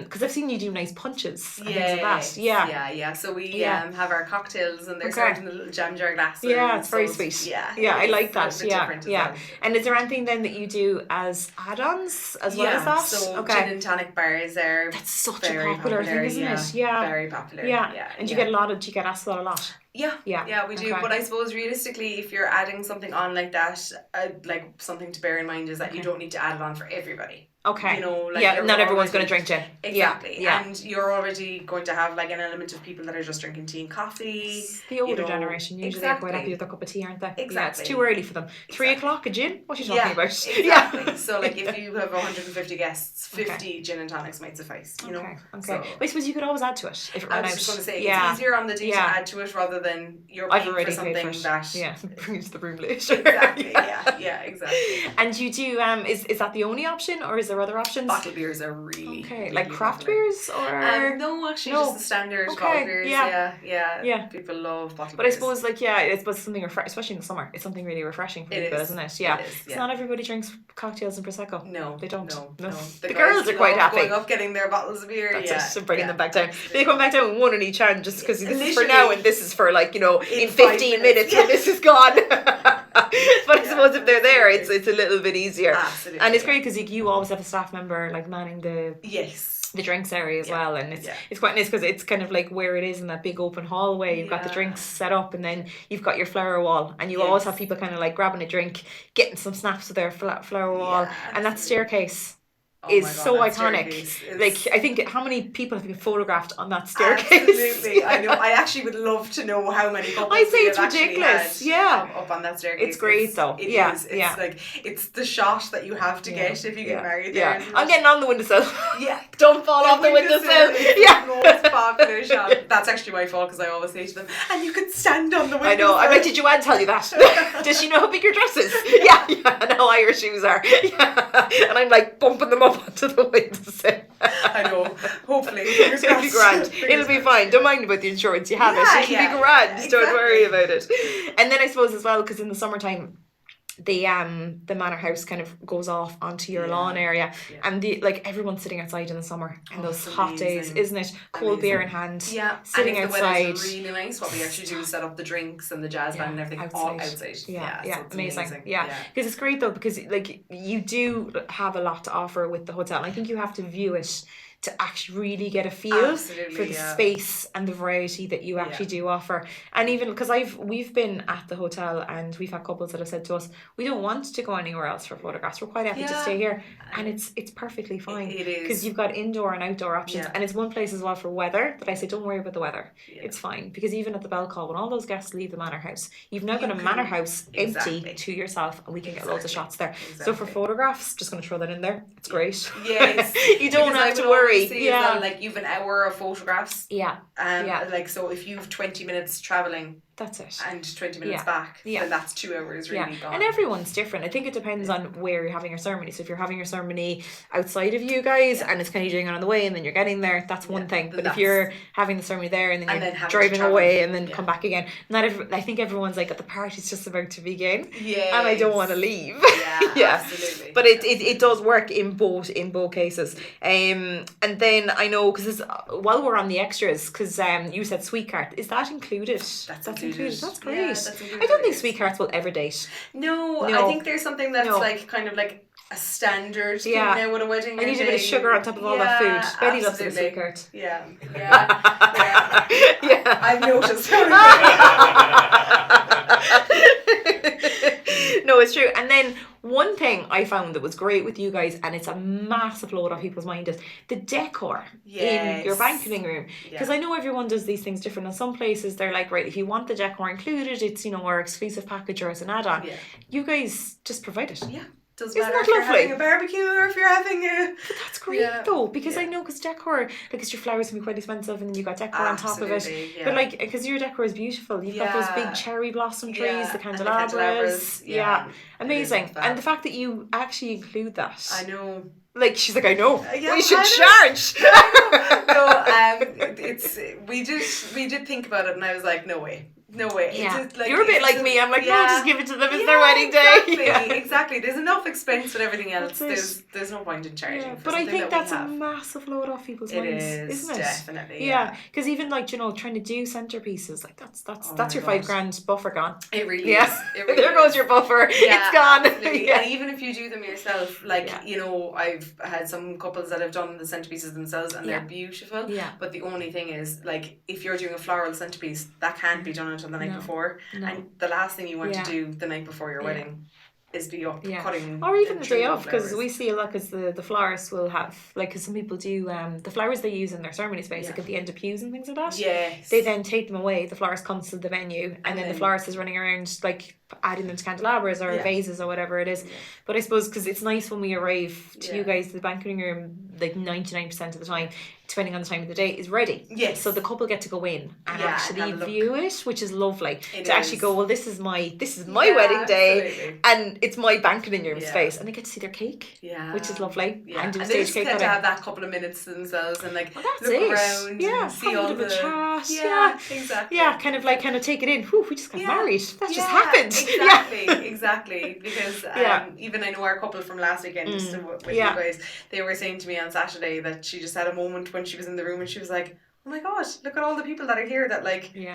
Because I've seen you do nice punches and things like that. Yeah. So we have our cocktails and they're served in the little jam jar glasses. Yeah, it's very sweet. Yeah, I like that. Yeah. And is there anything then that you do as add-ons as well as that? So gin and tonic bars are that's such a popular thing, isn't it? Yeah. Very popular. Yeah. And do you get asked that a lot? Yeah, we do. But I suppose realistically, if you're adding something on like that, like something to bear in mind is that you don't need to add it on for everybody. Okay. You know, like not everyone's going to drink gin. Exactly. Yeah. And you're already going to have like an element of people that are just drinking tea and coffee. It's the older generation usually are quite happy with their cup of tea, aren't they? Exactly. Yeah, it's too early for them. 3 o'clock a gin? What are you talking about? Exactly. So like if you have 150 guests, 50 gin and tonics might suffice. You know. Okay. So, I suppose you could always add to it if it ran out. I was just going to say it's easier on the day to add to it rather than you're paying for something that bring it to the room later. Exactly. Yeah. Exactly. And you do is that the only option or is there other options? Bottled beers are really like craft beers or no, actually just the standard bottled beers. Yeah. People love bottled beers. But I suppose it's something especially in the summer. It's something really refreshing for people, isn't it? Yeah. Because not everybody drinks cocktails and prosecco. No, they don't. No. The girls are quite happy going up getting their bottles of beer. That's it, bringing them back down. They come back down with one in each hand just because this is for now and this is for like in 15 minutes when this is gone. But I suppose if they're there, it's a little bit easier. Absolutely. And it's great because you always have a staff member like manning the drinks area as well, and it's quite nice because it's kind of like where it is in that big open hallway. You've got the drinks set up, and then you've got your flower wall, and you always have people kind of like grabbing a drink, getting some snaps of their flower wall, and that staircase is so iconic. Like I think how many people have been photographed on that staircase? Absolutely, I know. I actually would love to know how many couples I'd say it's ridiculous. Up on that staircase. It's great though. It is. It's like it's the shot that you have to get if you get married. Yeah, I'm getting on the windowsill. Yeah, don't fall off the windowsill. Yeah, the most popular shot. That's actually my fault because I always say to them, and you could stand on the windowsill. I know. I bet did Joanne tell you that? Does she know how big your dress is? Yeah, and how high your shoes are. Yeah, and I'm like bumping them up onto the windowsill. I know. Hopefully. It'll be grand. It'll be fine. Don't mind about the insurance. You have it. It'll be grand. Exactly. Don't worry about it. And then I suppose as well, because in the summertime, the manor house kind of goes off onto your lawn area, and everyone's sitting outside in the summer and those hot days, isn't it? Cold beer in hand, sitting and if outside. The weather's really nice. What we actually do is set up the drinks and the jazz band and everything all outside. Yeah, so amazing. Yeah, because it's great though, because like you do have a lot to offer with the hotel, and I think you have to view it to actually really get a feel for the space and the variety that you actually do offer. And even because we've been at the hotel and we've had couples that have said to us, we don't want to go anywhere else for photographs, we're quite happy to stay here, and it's perfectly fine. It is, because you've got indoor and outdoor options, and it's one place as well for weather that I say don't worry about the weather. It's fine, because even at the bell call when all those guests leave the manor house, you've now got a manor house empty to yourself, and we can get loads of shots there. So for photographs, just going to throw that in there, it's great. Yes. You don't have to worry. Like you've an hour of photographs. Like so if you've 20 minutes travelling, that's it, and 20 minutes back, then that's 2 hours really gone. And everyone's different. I think it depends on where you're having your ceremony. So if you're having your ceremony outside of you guys and it's kind of doing it on the way and then you're getting there, that's one thing. But if you're having the ceremony there and then you're driving away and then come back again, I think everyone's like, the party's just about to begin, and I don't want to leave. Absolutely. But it does work in both cases. And then I know, because while we're on the extras, because you said sweet cart, is that included? That's included. That's great. That's I don't think sweet carts will ever date. No, I think there's something that's like kind of like a standard thing now with a wedding. I need a bit of sugar on top of all that food. Betty loves a sweet cart. Yeah. I've noticed. No, it's true. And then one thing I found that was great with you guys, and it's a massive load off people's mind, is the decor in your banqueting room. Because I know everyone does these things different. In some places, they're like, right, if you want the decor included, it's, our exclusive package or it's an add-on. Yeah. You guys just provide it. Yeah. Doesn't matter if you're having a barbecue or if you're having a... But that's great though, because I know, because decor, because your flowers can be quite expensive and then you got decor on top of it. Yeah. But like, because your decor is beautiful. You've got those big cherry blossom trees, the candelabras. Amazing. And the fact that you actually include that. I know. Like, she's like, I know. We should charge. We did think about it, and I was like, no way. Yeah. You're a bit like me. I'm like, no, just give it to them. It's their wedding day. Exactly. There's enough expense with everything else. There's no point in charging. But I think that's a massive load off people's minds, isn't it? Definitely. Yeah. Because even like, trying to do centerpieces, like that's your $5,000 buffer gone. It really is. There goes your buffer. It's gone. And even if you do them yourself, like I've had some couples that have done the centerpieces themselves, and they're beautiful. Yeah. But the only thing is, like, if you're doing a floral centerpiece, that can't be done until the night before. And the last thing you want to do the night before your wedding is be up cutting, or even the day off, because we see a lot, because the florists will have, like, because some people do the flowers they use in their ceremony space, like at the end of pews and things like that, they then take them away. The florist comes to the venue, and then the florist is running around like adding them to candelabras or vases or whatever it is. But I suppose because it's nice when we arrive to you guys, the banqueting room, like 99% of the time, depending on the time of the day, is ready. Yes. So the couple get to go in and actually view it, which is lovely. Actually go, well, this is my wedding day, and it's my banqueting room space, and they get to see their cake, which is lovely. And do a stage cake cutting. To have that couple of minutes to themselves and like look around, and see all the chat. Exactly. Kind of take it in. Whew, we just got married. That just happened. Exactly. Because even I know our couple from last weekend, just with you guys, they were saying to me on Saturday that she just had a moment when she was in the room and she was like, oh my gosh, look at all the people that are here that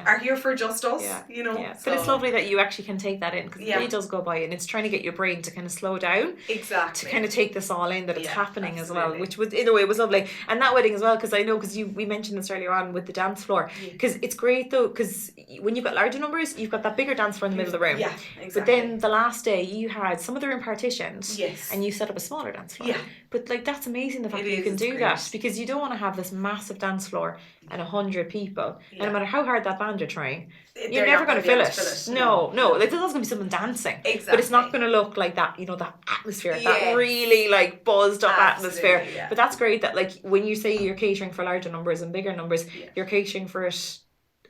are here for just us, you know. So. But it's lovely that you actually can take that in, because it really does go by, and it's trying to get your brain to kind of slow down. Exactly. To kind of take this all in, that it's happening as well, which was, in a way, was lovely. And that wedding as well, because I know, because we mentioned this earlier on with the dance floor, because it's great though, because when you've got larger numbers, you've got that bigger dance floor in the middle of the room. Yeah, exactly. But then the last day, you had some of the room partitioned, and you set up a smaller dance floor. Yeah. But like, that's amazing, the fact that you can do that, because you don't want to have this massive dance floor and 100 people, and no matter how hard that band are trying, you're never going to fill it. No, like, there's always going to be someone dancing, but it's not going to look like that, you know, that atmosphere, that really like buzzed up atmosphere. But that's great that, like, when you say you're catering for larger numbers and bigger numbers, you're catering for it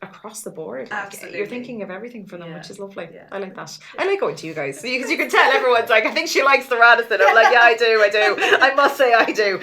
across the board. Absolutely. You're thinking of everything for them, which is lovely. I like that. I like going to you guys, because you can tell everyone's like, I think she likes the Radisson. I'm like, yeah, I do. I must say I do.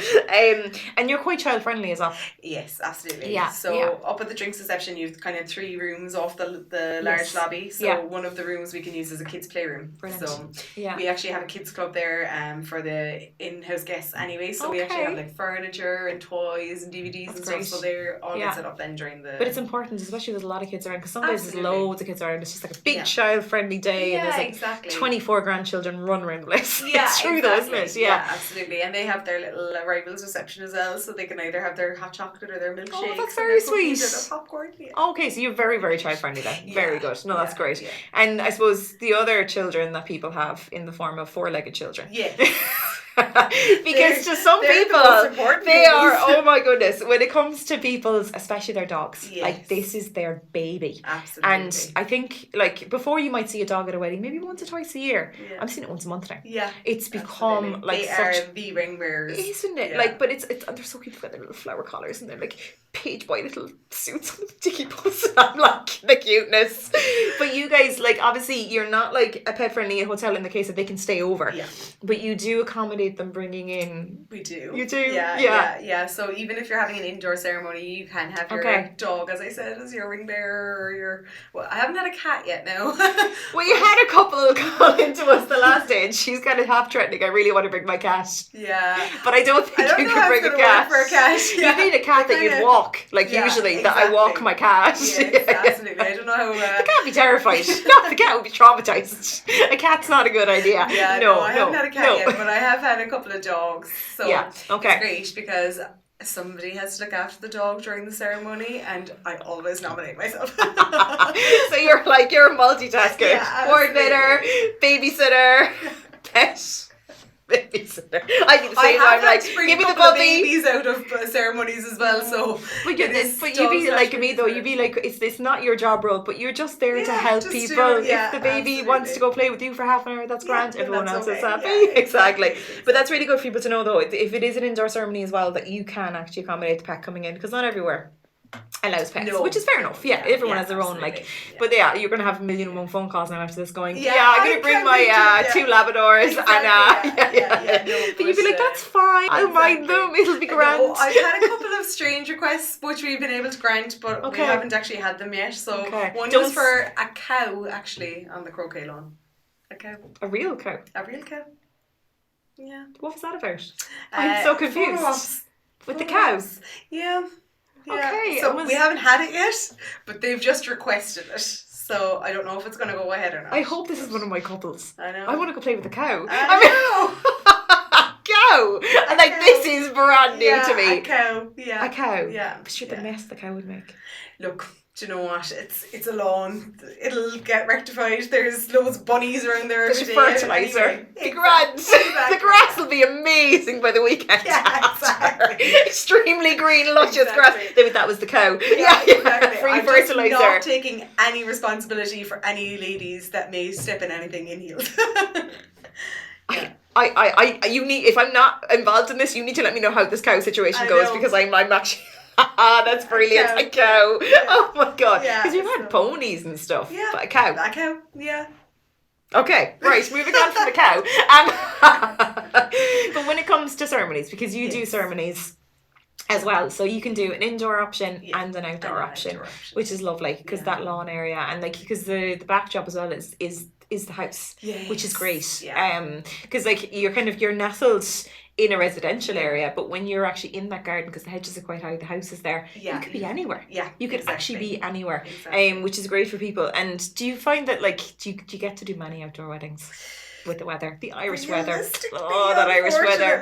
And you're quite child friendly as well. Yes, absolutely. So up at the drinks reception, you've kind of 3 rooms off the large lobby. So one of the rooms we can use as a kids playroom. Brilliant. So we actually have a kids club there for the in-house guests anyway. So we actually have like furniture and toys and DVDs and stuff. So they're all set up then during the... But it's important, especially there's a lot of kids around, because some days there's loads of kids around. It's just like a big child friendly day, and there's like 24 grandchildren run around the place. It's true though, isn't it? Yeah, absolutely. And they have their little arrivals reception as well, so they can either have their hot chocolate or their milkshakes. Oh, that's very sweet. Or their popcorn. Okay, so you're very, very child friendly then. Very good. No, that's great. And I suppose the other children that people have in the form of 4-legged children. Because to some people they are, oh my goodness, when it comes to people's, especially their dogs, like, this is their baby. Absolutely. And I think, like, before you might see a dog at a wedding maybe once or twice a year, I'm seeing it once a month now. It's become like, they are the ring bearers, isn't it? Like, but it's they're so cute. They've got their little flower collars and they're like page boy little suits on the dicky bus. I'm like, the cuteness. But you guys, like, obviously you're not like a pet friendly hotel in the case that they can stay over, but you do accommodate them bringing in. We do. You do? Yeah. So even if you're having an indoor ceremony, you can have your dog, as I said, as your ring bearer, or your... Well, I haven't had a cat yet now. Well, you had a couple call into us the last day, and she's kind of half threatening, I really want to bring my cat. Yeah. But I don't think you can bring a cat. For a cat. You need a cat that you'd walk, like usually, that I walk my cat. Yes, absolutely. I don't know how... The cat would be terrified. No, the cat would be traumatized. A cat's not a good idea. Yeah, no, I haven't had a cat yet, but I have had a couple of dogs. So it's great, because somebody has to look after the dog during the ceremony, and I always nominate myself. So you're a multitasker. Coordinator, babysitter, pet. Babysitter. I can say I'm like, give me the puppy. Babies out of ceremonies as well. So, but you be like me though. You be like, it's not your job role, but you're just there to help people. If the baby wants to go play with you for half an hour, that's grand. Everyone else is happy. Exactly. But that's really good for people to know though. If it is an indoor ceremony as well, that you can actually accommodate the pet coming in, because not everywhere allows pets, which is fair enough. Everyone has their own, like, but you're gonna have 1,000,001 phone calls now after this going, I'm gonna bring my 2 Labradors, but you'd be like, that's fine, I'll mind them, it'll be grand. I've had a couple of strange requests which we've been able to grant, but we haven't actually had them yet. So one was for a cow, actually, on the croquet lawn. A real cow. Yeah. What was that about? I'm so confused. With the cows? Yeah. Okay. So we haven't had it yet, but they've just requested it. So I don't know if it's going to go ahead or not. I hope this is one of my couples. I know. I want to go play with the cow. I know. Cow. And like, this is brand new to me. A cow. Yeah. A cow. Yeah. But sure, the mess the cow would make. Look, do you know what? It's a lawn. It'll get rectified. There's loads of bunnies around there. There's fertiliser. Anyway, the grass will be amazing by the weekend. Yeah, exactly. Extremely green, luscious grass. That was the cow. Yeah, exactly. Free fertiliser. I'm not taking any responsibility for any ladies that may step in anything in heels. You need, if I'm not involved in this, you need to let me know how this cow situation goes, because I'm actually. That's brilliant. A cow. Yeah. Oh my god. Because you've had ponies and stuff. Yeah. But a cow. A cow, yeah. Okay, right, moving on from the cow. But when it comes to ceremonies, because you do ceremonies as well, so you can do an indoor option and an outdoor option, which is lovely, because that lawn area, and like, because the backdrop as well is the house, which is great. Because like you're nestled in a residential area, but when you're actually in that garden, because the hedges are quite high, the house is there, you could be anywhere. You could actually be anywhere, which is great for people. And do you find that, like, do you get to do many outdoor weddings with the weather, the Irish weather? Oh, that Irish weather.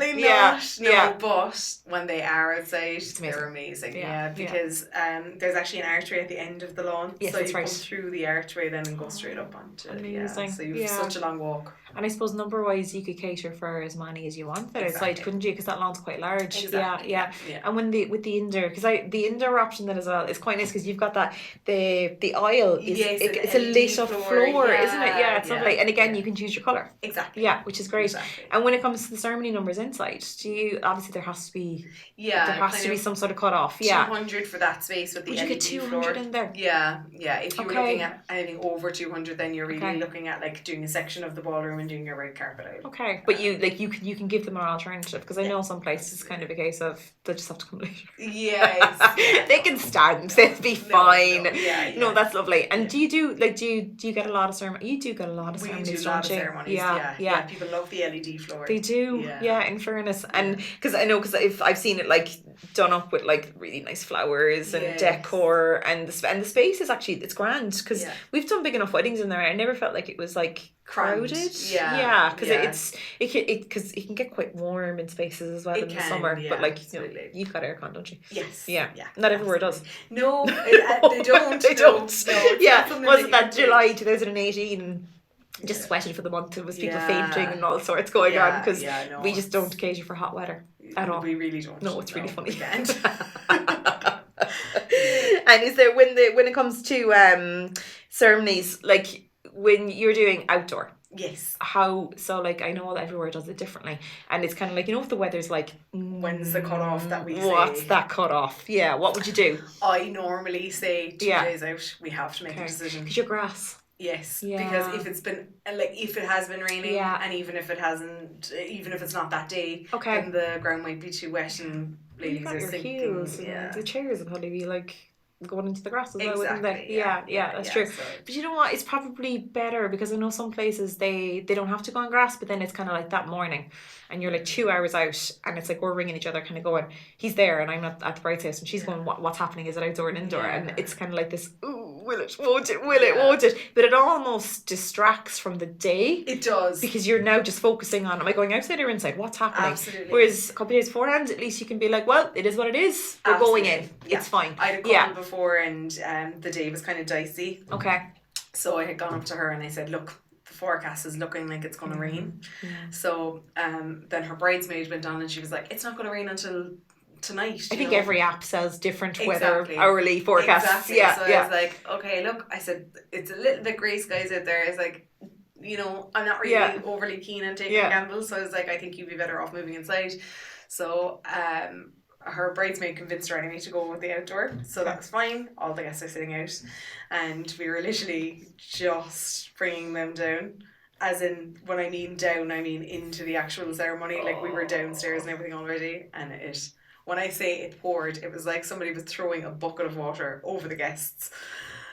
No, but when they are outside, they're amazing. Because there's actually an archway at the end of the lawn, so you come through the archway then and go straight up onto it. So you've such a long walk. And I suppose number wise, you could cater for as many as you want outside, couldn't you? Because that lawn's quite large. Yeah. And with the indoor, because the indoor option then as well is quite nice, because you've got that the aisle is it's a lit up floor, isn't it? Yeah, it's lovely. And again, you can choose your colour. Exactly. Yeah, which is great. And when it comes to the ceremony numbers inside, do you obviously there has to be some sort of cut off. 200 for that space with the LED. Would you get 200 in there? Yeah. If you were looking at anything over 200, then you're really looking at like doing a section of the ballroom and doing your red carpet out. Okay, but you can give them an alternative, because I know some places it's kind of a case of they just have to come later. They can stand, they'll be fine. No, that's lovely. And do you get a lot of ceremonies? You do get a lot of ceremonies. We do a lot of ceremonies. Yeah. People love the LED floor. They do. Yeah, in fairness, and because I know, because I've seen it like done up with like really nice flowers and decor, and the space is actually, it's grand, because we've done big enough weddings in there. I never felt like it was like crowded. Because it can get quite warm in spaces as well in the summer. But like, you've got aircon, don't you? Yes. Yeah. Not everywhere does. No, they don't. They don't. No, wasn't that July 2018? Just sweated for the month. It was people fainting and all sorts going on, because we just don't cater for hot weather at all. We really don't. No, it's really funny. And is there, when it comes to ceremonies, like when you're doing outdoor? Yes. How, so like, I know that everywhere does it differently, and it's kind of like, you know, if the weather's like, when's the cut off that we say? What's that cut off? Yeah, what would you do? I normally say 2 days out, we have to make a decision. Because your grass. Yes, because if it has been raining, and even if it hasn't, even if it's not that day, then the ground might be too wet and ladies are sinking. Heels, the chairs would probably be like going into the grass as well, wouldn't they? Yeah, that's true. So. But you know what? It's probably better, because I know some places they don't have to go on grass, but then it's kind of like that morning, and you're like 2 hours out, and it's like we're ringing each other, kind of going, he's there, and I'm not at the bride's house, and she's going, what's happening? Is it outdoor and indoor? And it's kind of like this, ooh, will it, won't it, will it, won't it? But it almost distracts from the day. It does. Because you're now just focusing on, am I going outside or inside? What's happening? Absolutely. Whereas a couple of days beforehand, at least you can be like, well, it is what it is. We're going in. It's fine. I had a couple before, and the day was kind of dicey. Okay. So I had gone up to her and I said, look, the forecast is looking like it's going to rain. So then her bridesmaid went on and she was like, it's not going to rain until tonight. I think every app says different weather hourly forecasts. Exactly. So I was like, okay, look, I said, it's a little bit grey skies out there. I was like, you know, I'm not really overly keen on taking gambles. So I was like, I think you'd be better off moving inside. So her bridesmaid convinced her anyway to go with the outdoor, so that was fine. All the guests are sitting out, and we were literally just bringing them down. As in, when I mean down, I mean into the actual ceremony. Like, we were downstairs and everything already, and when I say it poured, it was like somebody was throwing a bucket of water over the guests.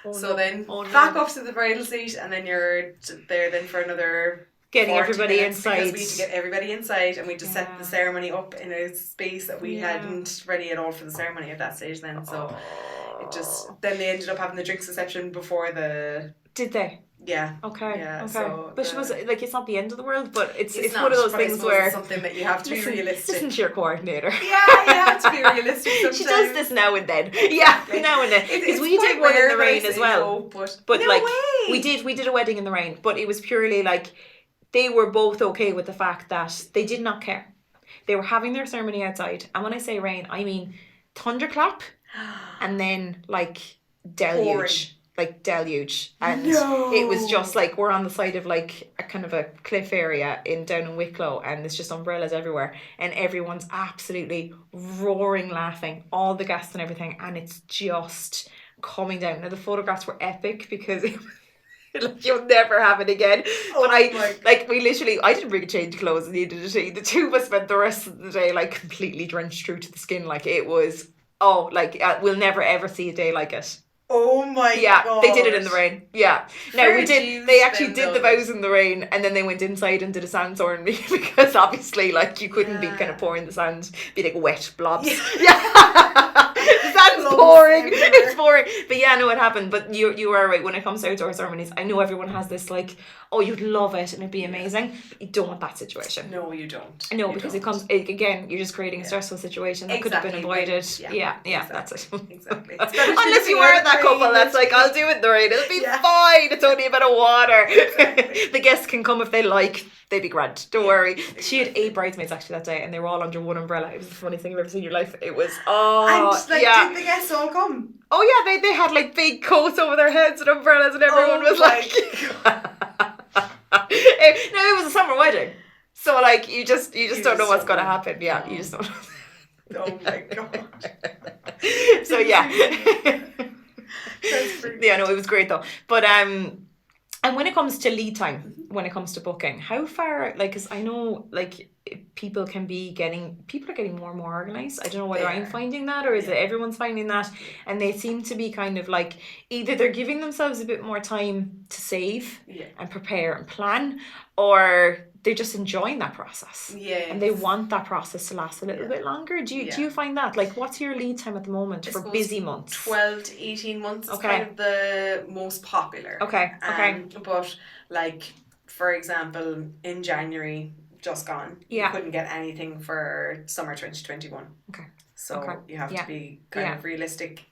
Back up to the bridal seat, and then you're there then for another getting everybody inside. Because we had to get everybody inside, and we just set the ceremony up in a space that we hadn't ready at all for the ceremony at that stage then. So it just, then they ended up having the drinks reception before the Did they? Yeah. Okay. Yeah. Okay. So but she was like, it's not the end of the world, but it's not, one of those but I things suppose where it's something that you have to be realistic. Listen to your coordinator. Yeah, you have to be realistic sometimes. She does this now and then. Exactly. Yeah, now and then. Because we did one in the rain as well. No, but no like way. we did a wedding in the rain, but it was purely like they were both okay with the fact that they did not care. They were having their ceremony outside, and when I say rain, I mean thunderclap, and then like deluge. Pouring. Like deluge, and it was just like we're on the side of like a kind of a cliff area down in Wicklow, and there's just umbrellas everywhere, and everyone's absolutely roaring laughing, all the guests and everything, and it's just coming down. Now the photographs were epic because like, you'll never have it again. But I didn't bring a change of clothes, neither did she. The two of us spent the rest of the day like completely drenched through to the skin. Like it was we'll never ever see a day like it. Oh my god. Yeah, they did it in the rain. Yeah. No, we did. They actually did the vows in the rain, and then they went inside and did a sandstorm because obviously, like, you couldn't be kind of pouring the sand, be like wet blobs. Yeah. The sand's pouring. It's pouring. But yeah, no, it happened. But you are right. When it comes to outdoor ceremonies, I know everyone has this like, oh, you'd love it and it'd be amazing. But you don't want that situation. No, you don't. No, because again, you're just creating a stressful situation that could have been avoided. Yeah, that's it. Exactly. Unless you were that couple that's like, I'll do it in the rain. It'll be fine. It's only a bit of water. Exactly. The guests can come if they like. They'd be grand. Don't worry. Exactly. She had 8 bridesmaids actually that day, and they were all under one umbrella. It was the funniest thing you've ever seen in your life. It was did the guests all come? Oh yeah, they had like big coats over their heads and umbrellas, and everyone was like. No, it was a summer wedding, so like you just don't know what's gonna happen. Yeah, you just don't know. Oh my god. So yeah. That's pretty yeah, no, it was great though. But and when it comes to lead time, when it comes to booking, how far, like, because I know, like, people are getting more and more organised. I don't know whether I'm finding that or is it everyone's finding that, and they seem to be kind of like, either they're giving themselves a bit more time to save and prepare and plan, or they're just enjoying that process. Yeah. And they want that process to last a little bit longer. Do you find that? Like, what's your lead time at the moment for busy months? 12 to 18 months is kind of the most popular. Okay. But, like, for example, in January, just gone, you couldn't get anything for summer 2021. Okay. So you have to be kind of realistic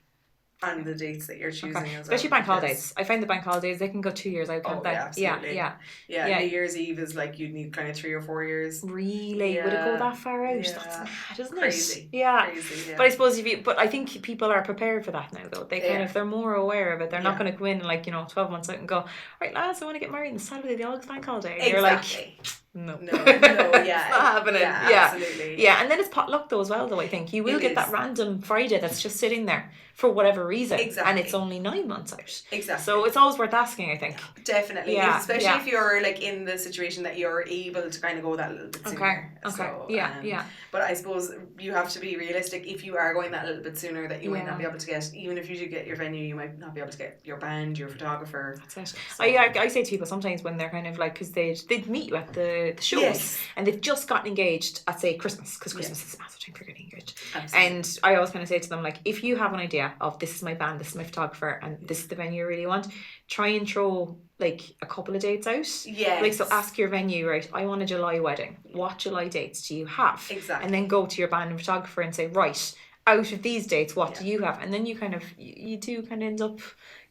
on the dates that you're choosing as well. Especially bank holidays. I find the bank holidays, they can go 2 years out, can't they? Absolutely. Yeah. New Year's Eve is like you'd need kind of 3 or 4 years. Really? Would it go that far out? That's mad, isn't Crazy. it? Yeah. Crazy, yeah. But I suppose but I think people are prepared for that now though. They're more aware of it. They're not going to come in and like, 12 months out and go, right lads, I want to get married on Saturday, the August bank holiday. And you're like, no, it's not happening. Yeah, absolutely. Yeah, and then it's potluck though as well though, I think. You will get that random Friday that's just sitting there for whatever reason. Exactly. And it's only 9 months out. Exactly. So it's always worth asking, I think. Definitely. Yeah. Especially if you're like in the situation that you're able to kind of go that little bit sooner. Okay. So, yeah. But I suppose you have to be realistic. If you are going that little bit sooner, that you might not be able to get, even if you do get your venue, you might not be able to get your band, your photographer. That's it. So. I say to people sometimes when they're kind of like, because they'd meet you at the shows and they've just gotten engaged at, say, Christmas, because Christmas is a massive time for getting engaged. Absolutely. And I always kind of say to them, like, if you have an idea of this is my band, this is my photographer, and this is the venue I really want, try and throw like a couple of dates out. Yes. Like, so ask your venue, right, I want a July wedding. What July dates do you have? Exactly. And then go to your band and photographer and say, right, out of these dates, what do you have? And then you kind of, you do kind of end up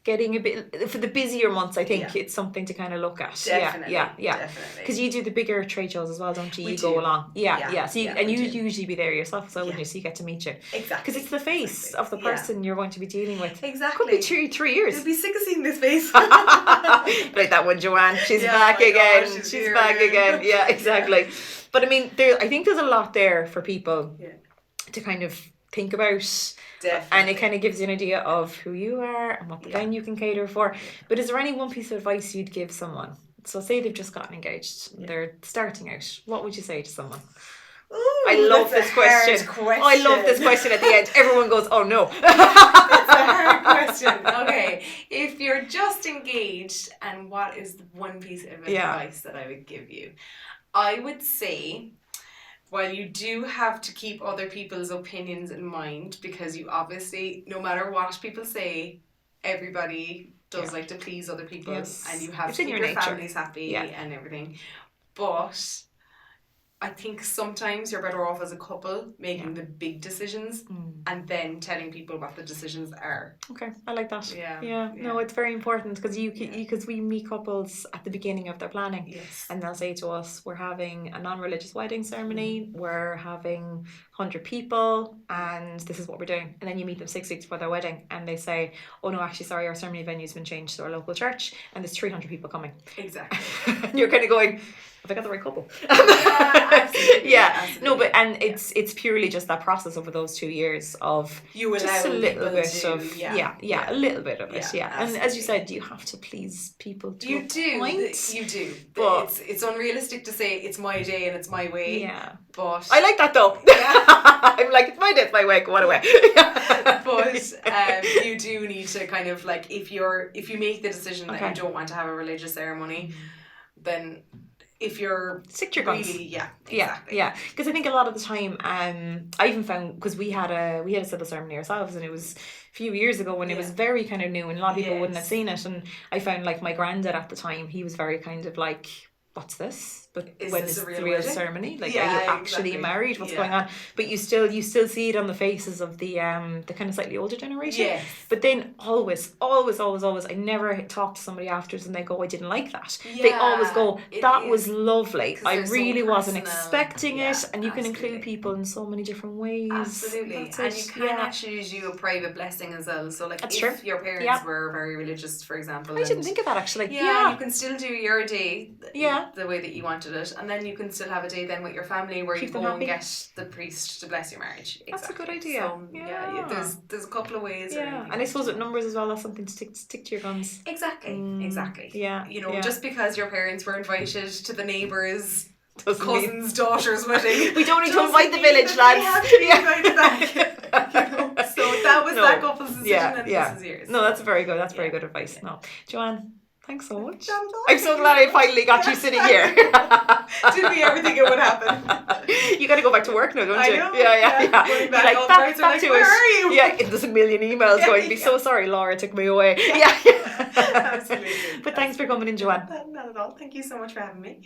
getting a bit, for the busier months, I think it's something to kind of look at. Definitely. Yeah. Because you do the bigger trade shows as well, don't you? You go along. Yeah. So you usually be there yourself, so wouldn't you? So you get to meet you. Exactly. Because it's the face of the person you're going to be dealing with. Exactly. Could be 3 years. You'll be sick of seeing this face. Like that one, Joanne. She's back again. She's back again. Yeah, exactly. But I mean, I think there's a lot there for people to kind of think about. Definitely. And it kind of gives you an idea of who you are and what the venue can cater for. But is there any one piece of advice you'd give someone? So say they've just gotten engaged, they're starting out. What would you say to someone? Ooh, I love this question. I love this question at the end. Everyone goes, oh no. That's a hard question. Okay. If you're just engaged, and what is the one piece of advice that I would give you? I would say, while you do have to keep other people's opinions in mind, because you obviously, no matter what people say, everybody does like to please other people, and you have it's to keep your nature. families happy and everything. But I think sometimes you're better off as a couple making the big decisions and then telling people what the decisions are. Okay, I like that. Yeah. No, it's very important because we meet couples at the beginning of their planning, and they'll say to us, "We're having a non-religious wedding ceremony. We're having 100 people, and this is what we're doing." And then you meet them 6 weeks before their wedding, and they say, "Oh no, actually, sorry, our ceremony venue's been changed to our local church, and there's 300 people coming." Exactly. And you're kind of going, have I got the right couple? Absolutely. Absolutely. No, but it's purely just that process over those 2 years of just a little bit of a little bit of it, and as you said, you have to please people to you a do point. you do, but it's unrealistic to say it's my day and it's my way. But I like that though. I'm like, it's my day, it's my way, go on away. But you do need to kind of like, if you make the decision that you don't want to have a religious ceremony, then if you're stick to your guns. Really, exactly. Because I think a lot of the time, I even found, because we had a civil ceremony ourselves, and it was a few years ago when it was very kind of new, and a lot of people wouldn't have seen it. And I found like my granddad at the time, he was very kind of like, "What's this? But when is the real ceremony? Like, are you actually married? What's going on?" But you still see it on the faces of the kind of slightly older generation. Yes. But then always, I never talk to somebody afterwards and they go, "I didn't like that." They always go, "That was lovely. I really wasn't expecting it." And you can include people in so many different ways. Absolutely. And you can actually do a private blessing as well. So like, if your parents were very religious, for example. I didn't think of that actually. Yeah, you can still do your day the way that you wanted it, and then you can still have a day then with your family where you go and get the priest to bless your marriage. That's a good idea. So, there's a couple of ways. And I suppose with numbers as well, that's something to stick to your guns. Exactly. Yeah. You know, just because your parents were invited to the neighbour's cousin's daughter's wedding, we don't need to invite the village lads. We have to be invited back. You know? So that was that couple's decision, and this is yours. No, that's very good. That's very good advice. No, Joanne, thanks so much. I'm so glad I finally got you sitting here. Did we ever think it would happen? You got to go back to work now, don't you? I know. Yeah. Going back all the time, like, where are you? Yeah, there's a million emails going, "Be so sorry, Laura took me away." Absolutely. But thanks for coming in, Joanne. Not at all. Thank you so much for having me.